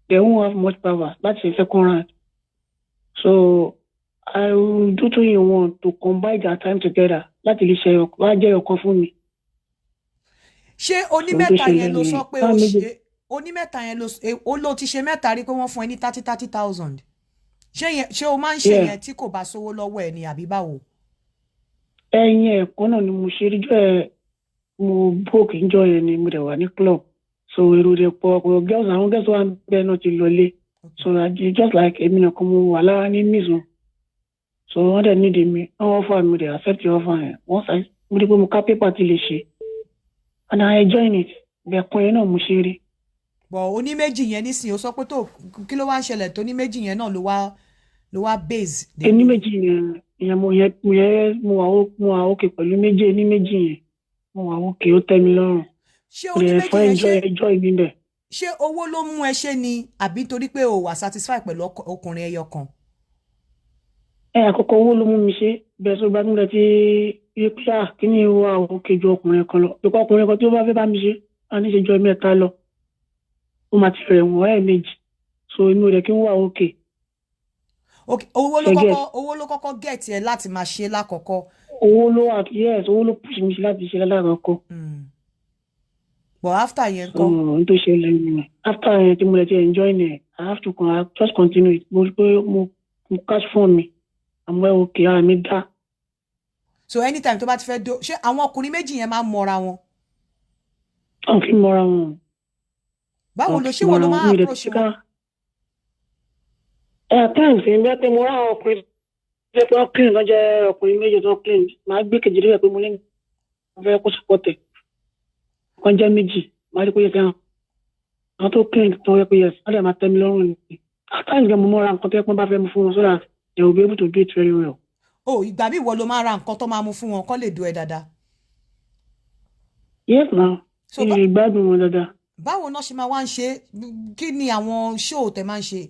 they won't have much power láti ṣe second round. So I will do to you one to combine their time together láti lè ṣe wá jẹ́ ọ̀kan fún mi. Ṣé onímẹ́ta yẹn ló sọ pé onímẹ́ta yẹn ló ti ṣe mẹ́ta rí pé wọ́n fún ẹ ní 30,000? Ṣé o máa ń ṣe yẹn tí kò bá sówó lọ́wọ́ ẹ ní àbí báwo? Ẹyin ẹ̀kọ́ náà ni mo ṣe rí jọ ẹ̀ mo broke ìjọ yẹn ni mo dẹ̀ wà ní club so èrò rẹ̀ pọ̀ àwọn girls wà bẹ́ẹ̀ náà ti lọlé so just like èmi nìkan mo wà lára ní mìíràn so wọ́n dẹ̀ nídìí mi wọ́n offer mi dẹ̀ accept the offer yẹn wọ́n sáré mo rí pé mo ká pépà ti lè ṣe and I join it bẹ́ẹ̀ kan yẹn náà mo ṣe rí. Bọ̀ oníméjì yẹn nísìnyí ó sọ pé tó kí ló wá ń ṣẹlẹ̀ tó oníméjì yẹn náà ló wá base. Oníméjì yẹn mo wà òkè pẹ̀lú oníméjì yẹn mo wà òkè ó tẹ́ mi lọ́rùn. Ṣé oníméjì yẹn ẹjọ́ ìbí bẹ̀. Ṣé owó ló mú ẹ ṣe ni àbí torí pé o wà satisfied pẹ̀lú ọkùnrin ẹyọ kan? Àkọ́kọ́ owó ló mú mi ṣe bẹ́ẹ̀ tó bá nílẹ̀ tí yé pé kí ni wà òkè ju ọkùnrin kan lọ pé ọkùnrin kan tí ó bá fẹ́ bá mi ṣe á ní ṣe jọ mẹ́ta lọ ó máa ti rẹ̀ wọ́n méjì so inú rẹ̀ kí n wà òkè. Owó ló kọ́kọ́ get ẹ láti máa ṣe lákọ̀ọ́kọ́. Owó ló push mi láti ṣe lákọ̀ọ́kọ́. But after yẹn kọ́. N tó ṣe lẹ́nu after yẹn tí mo lè ti enjoy it I have to just continue it mo rí pé mo cash phone mi I'm well okay ara mi dá. So anytime tó bá ti fẹ́ do ṣé àwọn ọkùnrin méjì yẹn máa ń mọra wọn. Wọ́n kì í mọra wọn. Báwo ló ṣe wọ́n ló máa approach wọn? Times ń bẹ́ pé mo rá àwọn ọkùnrin tó pé wọ́n clean lọ́jọ́ ọkùnrin méjì tó clean. Màá gbé kejì rẹ̀ pé mo ní mo fẹ́ kó support ẹ̀. Wọ́n jẹ́ méjì. Màá rí pé yẹ fẹ́ràn. Àwọn tó clean tó yẹ pé yẹ wọ́n lè máa tẹ́ mi lọ́rùn ni. At times mo mọ́ra nǹkan tó yẹ pé wọ́n bá fẹ́ mu fún wọn so that they will be able to do it very well. Oh, ìgbà bí ìwọ ló máa ra nǹkan tó máa mú fún wọn kó lè do ẹ dáadáa. Yes na. So ìgbádùn wọn dáadáa. Báwo náà ṣe máa wá ń ṣe kí ni àwọn show tẹ́ máa ń ṣe?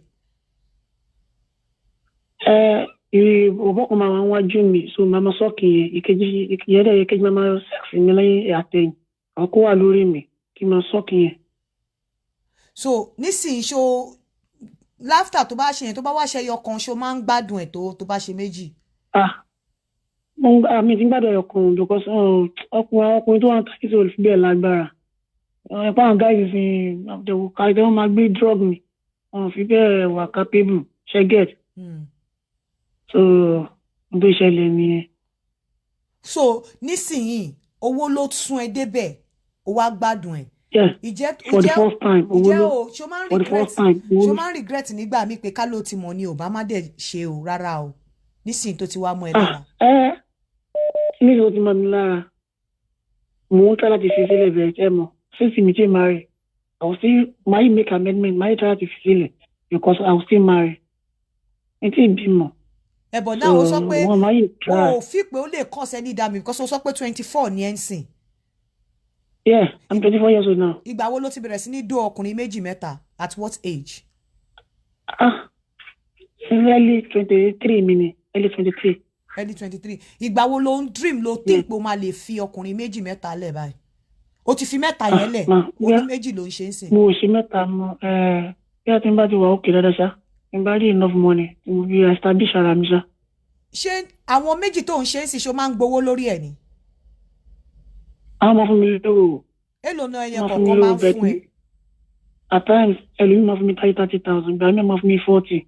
Òbọ̀ kan máa wá wájú mi so màmá sọ́ọ̀kì yẹn ìkejì màmá sex mi lẹ́yìn àtẹ̀yìn àwọn kó wà lórí mi kí n máa sọ́ọ̀kì yẹn. So nísìnyí ṣó láftà tó bá ṣe yẹn tó bá wá ṣe ẹyọ kan ṣó máa ń gbádùn ẹ̀ tó bá ṣe méjì. Mi ti gbádùn ẹyọ kan because ọkùnrin tó wà ń tàkì sí olùfi bẹ́ẹ̀ lágbára. Ẹ̀pọ̀ àwọn guys fi kàìtẹ́ wọn máa gbé drug mi wọn fi bẹ́ẹ̀ wà capable ṣe get. So bó ṣẹlẹ̀ nìyẹn. So nísìnyí owó ló tún ẹ débẹ̀ ó wá gbádùn ẹ̀. Yeah, for the first time. For the first time. Ṣo máa ń regret nígbà mi pé ká ló ti mọ̀ ni ò bá má dẹ̀ ṣe o rárá o. Nísìnyí tó ti wá mọ́ ẹ lára. Nísìnyí tó ti mọ́ mi lára. Mo ń try láti fi sílẹ̀ bẹ̀rẹ̀ ẹ mọ̀. Since mi ti marry, I will still make amendment. Máa try láti fi sílẹ̀ because I will still marry. Ẹ ti bímọ. But náà o sọ pé o fi pé ó lè cause any damage because o sọ pé 24 ni ẹ ń sìn. Yeah, I'm 24 years old now. Ìgbà wo ló ti bẹ̀rẹ̀ sí ní dó ọkùnrin méjì mẹ́ta? At what age? Early 23 mi. Early 23. Early 23. Ìgbà wo ló ń dream ló think pé o máa lè fi ọkùnrin méjì mẹ́ta lẹ̀ báyìí? O ti fi mẹ́ta yẹn lẹ̀. Oní méjì ló ń ṣe ń sìn. Mo ṣe mẹ́ta mọ́. Bí a ti ń bá ti wà ókè dáadáa ṣá. N bá rí enough money. Mo fi establish ara mi ṣá. Ṣé àwọn méjì tó ń ṣe ń sìn ṣó máa ń gbowó lórí ẹ̀ ni? Àwọn ọmọ fún mi lówó. Èló náà ẹyẹ kọ̀ọ̀kan máa ń fún ẹ? At times, ẹlòmíì máa fún mi 30,000, ìgbà mi máa fún mi 40.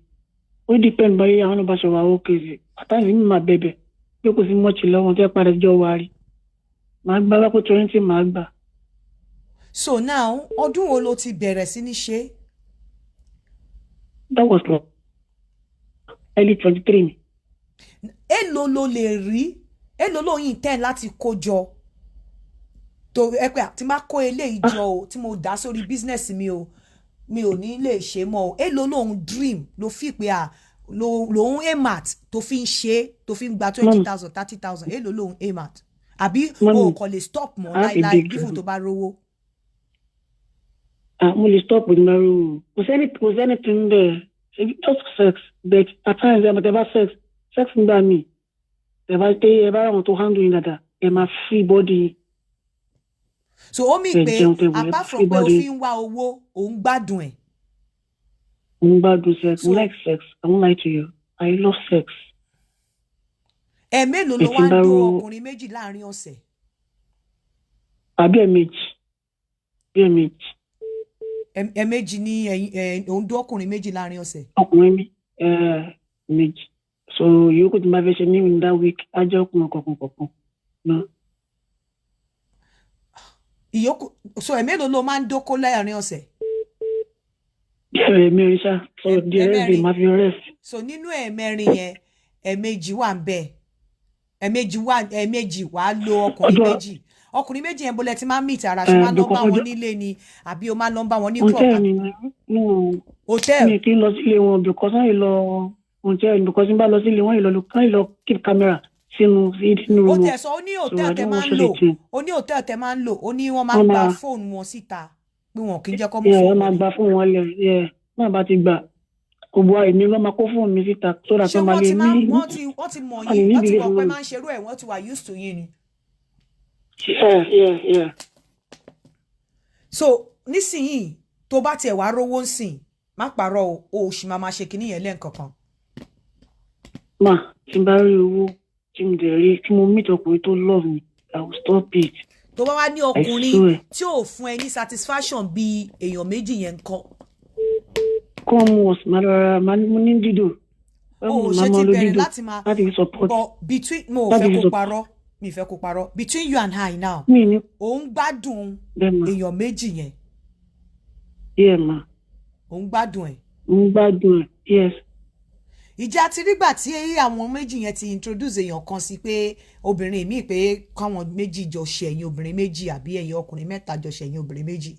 Ó depend báyìí àwọn ọba ṣe wà ókè sí. At times, mi máa bẹ̀bẹ̀ pé kò sí mọ́ọ̀chì lọ́wọ́ tí ẹ padà jọ wá rí. Màá gbá lápò 20 màá gbà. So now, ọdún wo ló ti bẹ̀rẹ̀ sí ní ṣe? That was like early 23. Èló ló lè rí? Èló ló yín tẹ́ láti kó jọ? To ẹ pé tí máa kó eléyìí jọ o tí mo dá sórí business mi ò ní lè ṣe mọ́ o èló lòun dream ló fi pé lòun aim at tó fi ń ṣe tó fi ń gba 20,000 30,000 èló lòun aim at àbí o kò lè stop mọ́ láíláí even tó bá rówó. Mo lè stop with my rule. Kò sẹ́ni tí ń bẹ̀ just sex but at times ẹ̀ mọ̀tẹ́ bá sex ń gbà mí ẹ̀ bá tẹ́ ẹ̀ bá àwọn tó handle yín dáadáa ẹ̀ máa free body. So ó mi pé apart from pé o fi ń wá owó o ń gbádùn ẹ̀. Mo ń gbádùn sex. I like sex. I won't lie to you. I love sex. Mélòó ló wá ń dó ọkùnrin méjì láàrin ọ̀sẹ̀? Àbí ẹ̀ẹ̀mejì. Ẹ̀ẹ̀mejì ni òun dó ọkùnrin méjì láàrin ọ̀sẹ̀. Ọkùnrin méjì. So yòókù tí máa fẹ́ ṣe ní in that week á jẹ́ ọkùnrin kọ̀ọ̀kan. No. Ìyókù so mélòó ló máa ń dóko láàrin ọ̀sẹ̀? Ẹ̀ẹ̀mẹrin ṣá. So the rest dey máa fi rest. So nínú ẹ̀ẹ̀mẹrin yẹn ẹ̀ẹ̀mejì wà ń bẹ̀. Ẹ̀ẹ̀mejì wà á lo ọkùnrin méjì. Ọkùnrin méjì yẹn bolẹ̀ tí máa ń meet ara ṣe máa ń lọ bá wọn nílé ni àbí o máa ń lọ bá wọn ní club. Hotel. Mi kì í lọ sílé wọn because wọ́n yìí lọ hotel because n bá lọ sílé wọn yìí lọ keep camera. Sínú ó tẹ̀ sọ ó ní hòtẹ́ẹ̀lì tẹ máa ń lò ó ní wọ́n máa ń gba fóònù wọn síta pé wọn kì í jẹ́ kó mú fóònù. Wọ́n máa gba fóònù wọn lẹ̀ náà bá ti gbà òbú èmi ló máa kó fóònù mi síta tó dà tó máa lè ní. Wọ́n ti mọ̀ yín wọ́n ti mọ̀ pé máa ń ṣerú ẹ̀ wọ́n ti wà used to yín ni. Yeah. So nísìnyìí tó bá tiẹ̀ wá rówó ń sìn má parọ́ o ò sì máa ṣe kinní yẹn lẹ́ǹkankan. Mà tí n bá rí owó tí mo dẹ̀ rí tí mo meet ọkùnrin tó love me I will stop it. Tó bá wá ní ọkùnrin tí ò fún ẹ ní satisfaction bí èèyàn méjì yẹn ńkọ́. Come was mo ní dídò. Ṣé ti bẹ̀rẹ̀ láti máa support. But between mo ò fẹ́ kó parọ́ mi fẹ́ kó parọ́ between you and I now òun gbádùn èèyàn méjì yẹn. Yeah ma. òun gbádùn ẹ̀. òun gbádùn ẹ̀ yes. ìjà ti rígbà tí àwọn méjì yẹn ti introduce èèyàn kan sí pé obìnrin míì pé káwọn méjì jọ ṣe ẹ̀yìn obìnrin méjì àbí ẹ̀yìn ọkùnrin mẹ́ta jọ ṣe ẹ̀yìn obìnrin méjì.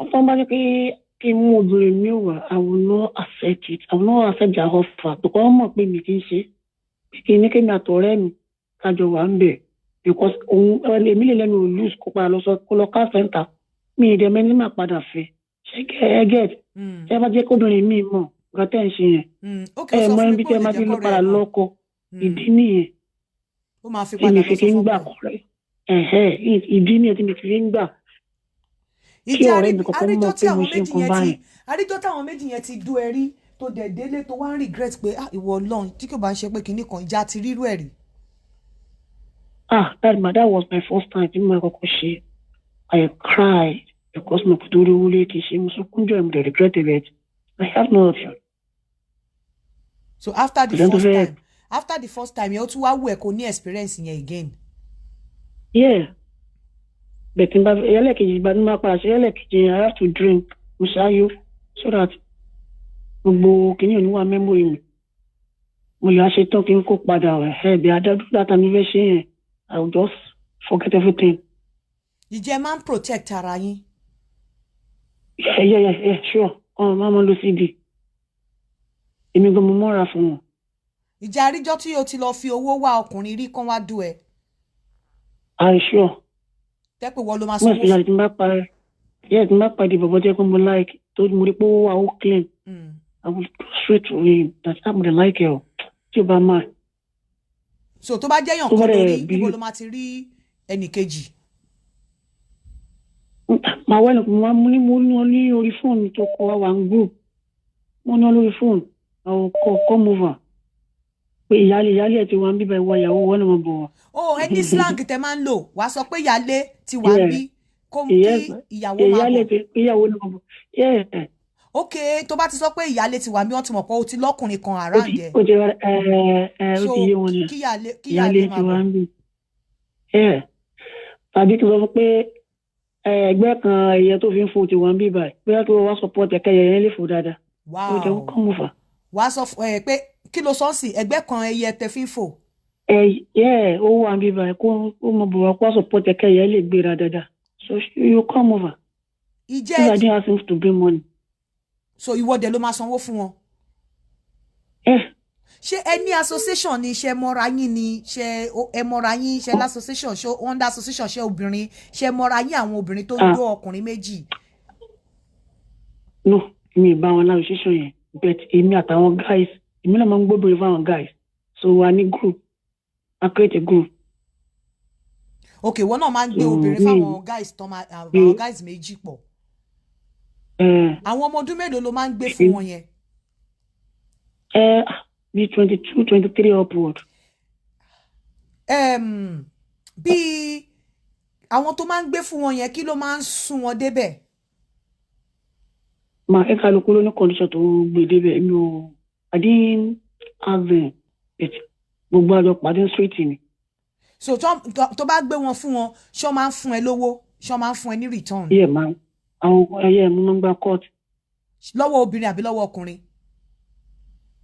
Ọ̀pọ̀ bá ní kí mú obìnrin mi wá I will not accept it I will not accept their offer because wọ́n mọ̀ pé mi kì í ṣe kí ní kí mi àtọ̀rẹ́ mi kájọ wà ń bẹ̀ because òun èmi lè lẹ́nu lose kó padà lọ sọ kó lọ ká fẹ́ǹtà mi ìdẹ mẹ́ni máa padà fẹ́ ṣé ẹ get ṣé ẹ bá jẹ́ kóbìnrin mi mọ̀ nǹkan tẹ́ ń ṣe yẹn ẹ mọ ibi tẹ́ máa ti lọ padà lọ́kọ ìdí nìyẹn tí mi fi ń gbà kọ́rẹ́ ìdí nìyẹn tí mi fi ń gbà kí ọ̀rẹ́ mi kọ́kọ́ mọ̀ pé mo ṣe nǹkan báyìí. àríjọ́ táwọn méjì yẹn ti dú ẹ rí tó dẹ̀ délé tó wá ń regret pé ìwọ Ọlọ́run tí kò bá ń ṣe pé kinní kan ìjà ti rírú ẹ̀ rí. that was my first time tí mo kọ́kọ́ ṣe I cried because mo kò tó rí owó lé kì í ṣe mo sunkún jọ mo dẹ̀ regretted it I have no option. So after the first time yẹn ó tún wá wù ẹ́ kó ní experience yẹn again. Yeah. But in ẹlẹ́kejì bá ní máa padà ṣe ẹlẹ́kejì I have to drink musayo so that gbogbo kìíní oníwà memory mi mo lè ṣe tán kí n kó padà bí adájọ́ àtàmì fẹ́ ṣe yẹn I will just forget everything. Ìjẹ́ máa ń protect ara yín. Yeah, sure. Máa mọ lo CD. Èmi gan mo mọ́ra fún wọn. Ìjà àríjọ́ tí o ti lọ fi owó wá ọkùnrin rí kán wá dú ẹ. Sure. Tẹ́pẹ̀ wọ́n ló máa sanwó. Mo sì tí n bá pàdé bọ̀bọ̀ jẹ́ pé mo like tó mo rí pé ó wà ó clean. I will go straight to him that I'm the like ẹ̀ tí o bá máa. So tó bá jẹ́ yàn kan lórí níbo ló máa ti rí ẹnì kejì. Màá wá ẹnìkan mo ní orí fóònù mi tó kọ wá ń group. Mo ní lórí fóònù àwọn come over. Pé ìyálé ẹ̀ ti wá ń bíbá ìwọ ìyàwó wọn náà mọ̀ bọ̀ wá. Ẹni slang tẹ máa ń lò wá sọ pé ìyálé ti wá ń bí kó kí ìyàwó máa bọ̀. Ìyàwó náà mọ̀ bọ̀. Ok, tó bá ti sọ pé ìyálé ti wá ń bí wọ́n ti mọ̀ pé o ti lọ́kùnrin kan around ẹ̀. Ó ti yé wọn ni. Kí ìyálé ti wá ń bí. Tàbí kí n sọ fún pé ẹgbẹ́ kan ẹyẹ tó fi ń fò ti wá ń bí báyìí bóyá kí wọ́n wá support ẹ̀kẹ́ yẹn lè fò dáadáa. Ó jẹ́ wọ́n kọ́ mú fà. Wàá sọ pé kí ló sọ sí ẹgbẹ́ kan ẹyẹ tẹ fi ń fò. Ó wà ń bí báyìí kó mọ bọ̀ wá kó support ẹ̀kẹ́ yẹn lè gbéra dáadáa. So you come over. If I didn't ask him to bring money. So ìwọ dẹ̀ ló máa sanwó fún wọn. Ṣé any association ni ṣe mọ́ra yín ni ṣe ẹ mọ́ra yín ṣe l'association ṣe under association ṣe obìnrin ṣe mọ́ra yín àwọn obìnrin tó ń dó ọkùnrin méjì. No, mi bá wọn láwọn association yẹn but èmi àtàwọn guys èmi náà máa ń gbóbìnrin fáwọn guys so wà ní group I create a group. Okay, wọn náà máa ń gbé obìnrin fáwọn guys tó máa àwọn guys méjì pọ̀. Àwọn ọmọ ọdún mélòó ló máa ń gbé fún wọn yẹn? Bí 22, 23 upward. Bí àwọn tó máa ń gbé fún wọn yẹn kí ló máa ń sún wọn débẹ̀? Ma ẹ kálukú ló ní condition tó gbé débẹ̀ mi ò adín avin gbogbo àjọ pàdé street ni. So tó bá gbé wọn fún wọn ṣó máa ń fún ẹ lówó ṣó máa ń fún ẹ ní return? Yeah, ma àwọn ẹyẹ mo máa ń gba court. Lọ́wọ́ obìnrin àbí lọ́wọ́ ọkùnrin?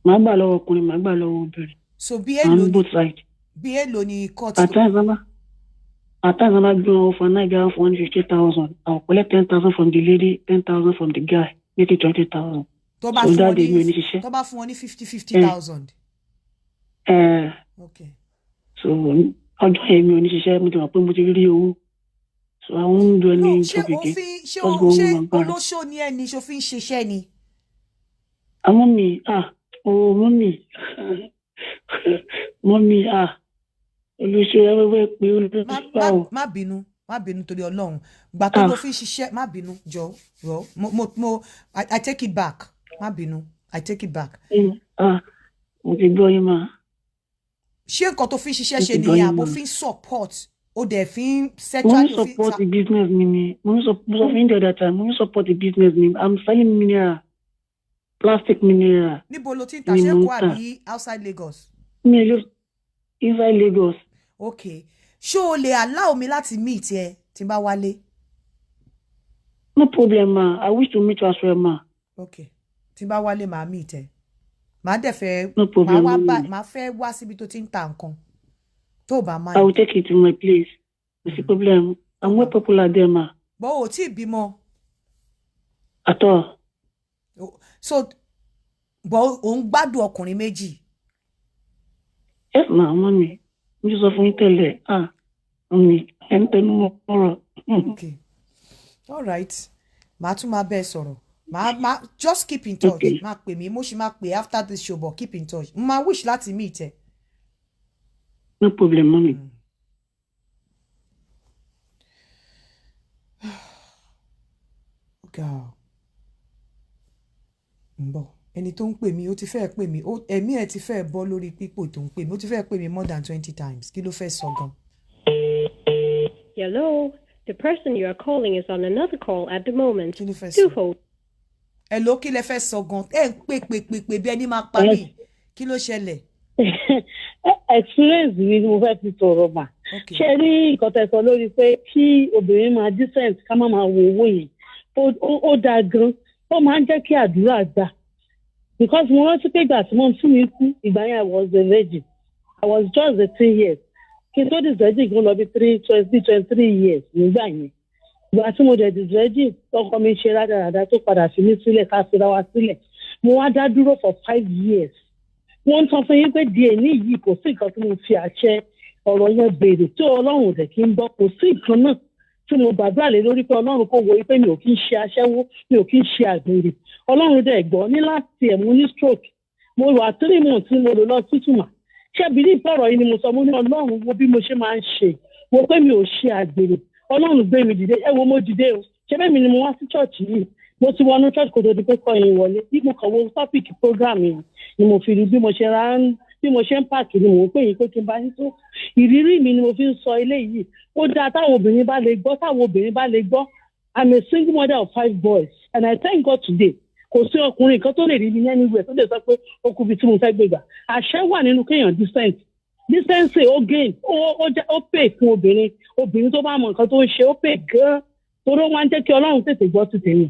Màá gbà lọ́wọ́ ọkùnrin màá gbà lọ́wọ́ obìnrin. So bí èlò both sides. Bí èlò ni court? At times I'm not going for Nigeria for 150,000. I'll collect 10,000 from the lady, 10,000 from the guy, make it 20,000. Tó bá fún wọn ní 50,000. Okay. So ọjọ́ yẹn mi ò ní ṣiṣẹ́ mo ti mọ̀ pé mo ti rí owó. So I won't do any job again. Ṣé olóṣó ni ẹni ṣó fi ń ṣiṣẹ́ ni? Mọ́mì olóṣó ẹwẹ́wẹ́ pé olóṣó. Má bínú torí Ọlọ́run gbà tó ló fi ṣiṣẹ́ má bínú jọ I take it back má bínú I take it back. Mo ti gbọ́ yín máa. Ṣé nǹkan tó fi ṣiṣẹ́ ṣe nìyẹn àbò fi ń support o dẹ̀ fi ń sexually. Mo ń support the business mi ni mo ń support the other time mo ń support the business mi I'm selling mineral plastic mineral. Níbo ló ti ń ta ṣé kó àbí outside Lagos? inside Lagos. Okay. Ṣé o lè allow mi láti meet ẹ tí n bá wálé? No problem, ma. I wish to meet you as well, ma. Okay. Tí n bá wálé màá meet ẹ. Màá dẹ̀ fẹ́ No problem. màá fẹ́ wá síbi tó ti ń ta nǹkan. Tó bá mind. I will take you to my place. No problem. I'm well popular there, ma. But o tí bímọ. At all. So, but o ń gbádùn ọkùnrin méjì. Yes, ma, mommy. I'm just offering tell her. Mommy, I'm telling you. Okay. All right. Màá tún máa bẹ́ẹ̀ sọ̀rọ̀. Just keep in touch. Okay. Má pè mí, mo ṣì máa pè after this show, but keep in touch. Má wish láti meet ẹ. No problem, mommy. Girl. Mbọ̀. Ẹni tó ń pè mí, ó ti fẹ́ pè mí. Ẹ̀mí ẹ̀ ti fẹ́ bọ́ lórí pípò tó ń pè mí. Ó ti fẹ́ pè mí more than 20 times. Kí ló fẹ́ sọ gan? Hello, the person you are calling is on another call at the moment. Kí ló fẹ́ Do sọ? hold. Hello, kí lẹ fẹ́ sọ gan? Ẹ ń pè bí ẹni máa pa mí. Kí ló ṣẹlẹ̀? Experience mi ni mo fẹ́ fi sọ̀rọ̀ mà. Okay. Ṣé rí nǹkan tẹ́ sọ lórí pé kí obìnrin máa decent ká má máa wo owó yẹn? Ó dáa gan. Ó máa ń jẹ́ kí àdúrà gbà. Because mo rántí pé ìgbà tí mo fún mi kú, ìgbà yẹn I was a virgin. I was just 18 years. Kí n tó di virgin kí n lọ bí 23 years nígbà yẹn. Ìgbà tí mo dẹ̀ di virgin, ọkọ mi ṣe rádaràda tó padà fi mí sílẹ̀ ká fi ra wa sílẹ̀. Mo wá dá dúró for 5 years. Wọ́n ń sọ fún yín pé díẹ̀ ní yìí kò sí nǹkan tí mo fi àṣẹ ọ̀rọ̀ yẹn béèrè tí Ọlọ́run dẹ̀ kí n gbọ́. Kò sí nǹkan náà tí mo gbàdúrà lé lórí pé Ọlọ́run kò wo pé mi ò kí ń ṣe aṣẹ́wó, mi ò kí ń ṣe àgbèrè. Ọlọ́run dẹ̀ gbọ́ ní láti ẹ̀mú ní stroke. Mo wà 3 months tí mo lò lọ sí tùmà. Ṣé bí ní ìfọ̀rọ̀ yìí ni mo sọ mo ní Ọlọ́run wo bí mo ṣe máa ń ṣe. Mo pé mi ò ṣe àgbèrè. Ọlọ́run gbé mi dìde. Ẹ wo mo dìde o. Ṣé bẹ́ẹ̀ mi ni mo wá sí church yìí? Mo ti wọnú church kò tó di pé kọ́ yín wọlé. Bí mo kàn wo topic program yìí ni mo fi rí bí mo ṣe ń pààkì ni mo ń pè yín pé kí n bá yín tó. Ìrírí mi ni mo fi ń sọ eléyìí. Ó dáa táwọn obìnrin bá lè gbọ́. I'm a single mother of 5 boys and I thank God today. Kò sí ọkùnrin kan tó lè rí mi ní anywhere tó lè sọ pé ó kú bí tí mo fẹ́ gbégbà. Àṣẹ wà nínú kéèyàn decent. Decency ó gain ó pè fún obìnrin tó bá mọ nǹkan tó ń ṣe ó pè gan-an. Torí ó máa ń jẹ́ kí Ọlọ́run tètè gbọ́ ti tèèyàn.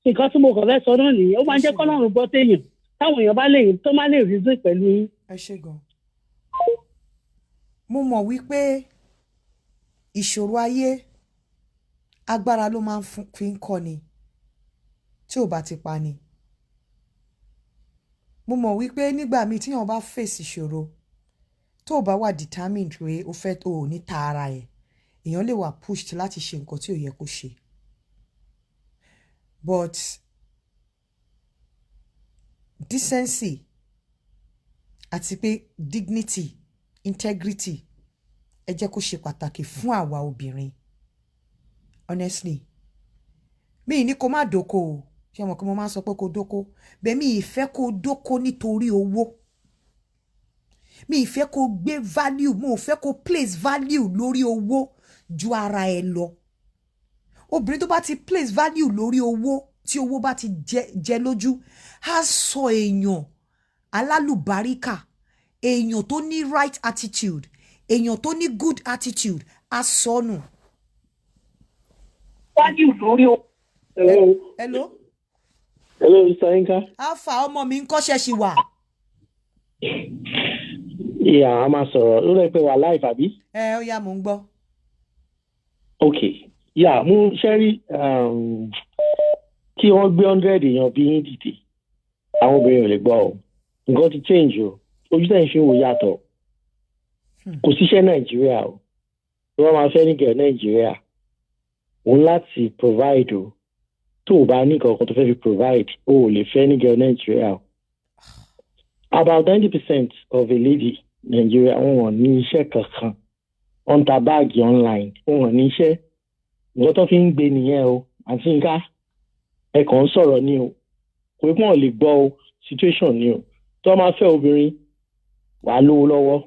Nǹkan tí mo kàn fẹ́ sọ náà nìyẹn. Ó máa ń jẹ́ kí Ọlọ́run gbọ́ téèyàn. Táwọn èèyàn tó má lè reason pẹ̀lú yín. Ẹ ṣé gan. Mo mọ̀ wípé ìṣòro ayé agbára ló máa ń fi ń kọ́ ni tí ò bá ti pa ni. Mo mọ̀ wípé nígbà míì tí èèyàn bá face ìṣòro tó bá wà determined pé ó fẹ́ tó ò ní ta ara ẹ̀, èèyàn lè wà pushed láti ṣe nǹkan tí ò yẹ kó ṣe. But decency àti pé dignity, integrity ẹ jẹ́ kó ṣe pàtàkì fún àwa obìnrin. Honestly, mi ní kó má dóko o. Ṣé mọ̀ kí mo máa ń sọ pé kó dóko? Bẹ́ẹ̀ mi ìfẹ́ kó dóko nítorí owó. Mi ìfẹ́ kó gbé value, mo fẹ́ kó place value lórí owó ju ara ẹ lọ. Obìnrin tó bá ti place value lórí owó, tí owó bá ti jẹ lójú, á sọ èèyàn alálùbáríkà, èèyàn tó ní right attitude, èèyàn tó ní good attitude, á sọnù. Value lórí owó. Hello? Hello, Mr. Inka. Alpha, ọmọ mi ń kọ́ṣẹ́ ṣì wà. Yeah, a máa sọ̀rọ̀ ló lè pe wà live àbí? Ó yá mò ń gbọ́. Okay. Yeah, mo ṣẹ́rí kí wọ́n gbé 100 èèyàn bí yín dìde. Àwọn obìnrin ò lè gbọ́ o. Nǹkan ti change o. Ojú tẹ̀ ń fi wò yàtọ̀. Kò síṣẹ́ Nàìjíríà o. Tí wọ́n máa fẹ́ ní gẹ̀ẹ́ Nàìjíríà. Òun láti provide o. Tó o bá ní nǹkan tó fẹ́ fi provide, o ò lè fẹ́ ní gẹ̀ẹ́ Nàìjíríà o. About 90% of a lady Nigeria wọn ní iṣẹ́ kankan. Wọ́n ta báàgì online. Wọn ní iṣẹ́. Nǹkan tó fi ń gbé nìyẹn o. Àti nǹkan ẹ kàn ń sọ̀rọ̀ ni o. Kò pọ́n lè gbọ́ o. Situation ni o. Tó máa fẹ́ obìnrin, wàá lówó lọ́wọ́,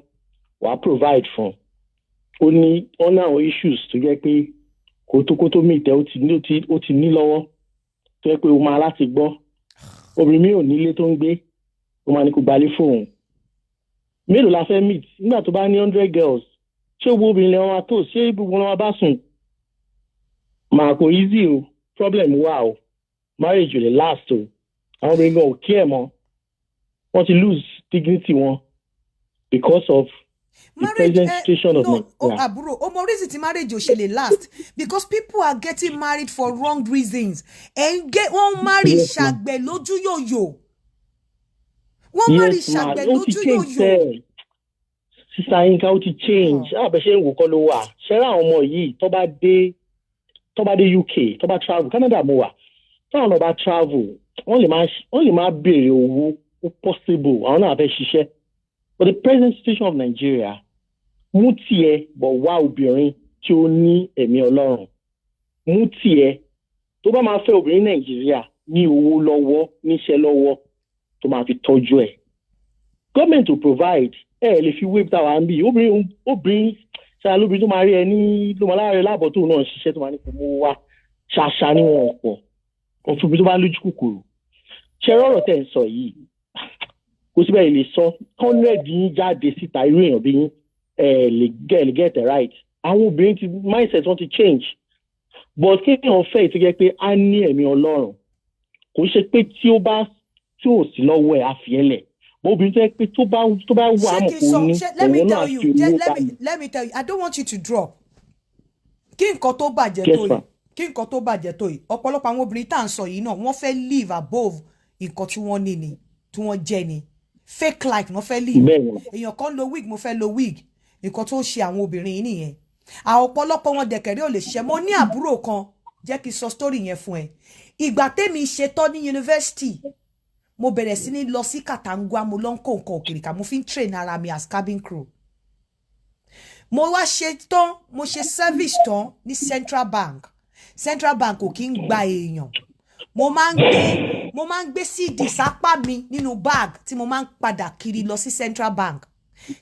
wàá provide fún. Ó ní àwọn issues tó jẹ́ pé kótókótó mìtẹ́ ó ti ní lọ́wọ́. Tó jẹ́ pé o máa láti gbọ́. Obìnrin mi ò nílé tó ń gbé. Ó máa ní kó gbalé fóun. mélòó la fẹ́ meet nígbà tó bá ní 100 girls ṣé owó obìnrin lẹ́wọ̀n wa tó ṣé gbogbo wọn bá sùn màá kò easy o problem wà o marriage ò lè last o àwọn obìnrin gan ò kí ẹ̀ mọ́ wọ́n ti lose dignity wọn because of the present situation of Nigeria. Àbúrò ọmọ reason tí marriage ò ṣe lè last because people are getting married for wrong reasons wọ́n marry ṣàgbẹ̀ lójú yòyò wọ́n marry ṣàgbẹ̀ lójú yòyò. Sister Yinka ó ti change àbẹ̀ṣe ń wò kọ́ ló wà ṣẹ́rẹ́ àwọn ọmọ yìí tó bá dé UK tó bá travel Canada mo wà táwọn náà bá travel wọ́n lè máa béèrè owó ó possible àwọn náà fẹ́ ṣiṣẹ́ but the present situation of Nigeria mú tiẹ̀ bọ̀ wá obìnrin tí ó ní ẹ̀mí Ọlọ́run mú tiẹ̀ tó bá máa fẹ́ obìnrin Nàìjíríà ní owó lọ́wọ́ níṣẹ́ lọ́wọ́ tó máa fi tọ́jú ẹ̀ government to provide lè fi wé táwa ń bì obìnrin ṣáà lóbìnrin tó máa rí ẹ ní ló máa láàárẹ̀ láàbọ̀ tó náà ṣiṣẹ́ tó máa ní kò mú wá ṣàṣà ní wọn ọ̀pọ̀ kan fún mi tó bá lójú kòkòrò ṣe rọrọ̀ tẹ̀ ń sọ yìí kò síbẹ̀ lè sọ 100 yín jáde síta irú èèyàn bí yín lè get it right àwọn obìnrin ti mindset wọn ti change but kéèyàn fẹ́ ìtúgẹ́ pé a ní ẹ̀mí Ọlọ́run kò ṣe pé tí ò sí lọ́wọ́ ẹ̀ àfihẹ́lẹ̀ obìnrin tó yẹ pé tó bá wà á mọ̀ kó ní òun náà fi owó bá mi. Let me tell you I don't want you to drop kí nǹkan tó bàjẹ́ tó yìí ọ̀pọ̀lọpọ̀ àwọn obìnrin tá à ń sọ yìí náà wọ́n fẹ́ live above nǹkan tí wọ́n ní ni tí wọ́n jẹ́ ni fake life wọ́n fẹ́ live èèyàn kan lo wig mo fẹ́ lo wig nǹkan tó ń ṣe àwọn obìnrin yìí nìyẹn àwọn ọ̀pọ̀lọpọ̀ wọn dẹ̀kẹ̀rẹ́ ò lè ṣiṣẹ́ mo ní àbúrò kan jẹ́ kí n sọ story yẹn fún ẹ ìgbà tẹ́mi ṣetán ní yunifásitì mo bẹ̀rẹ̀ sí ní lọ sí Katangwa mo lọ ń kó nǹkan òkìrìkà mo fi ń train ara mi as cabin crew mo wá ṣe tán mo ṣe service tán ní Central Bank kò kí ń gba èèyàn mo máa ń gbé CD sápá mi nínú bag tí mo máa ń padà kiri lọ sí Central Bank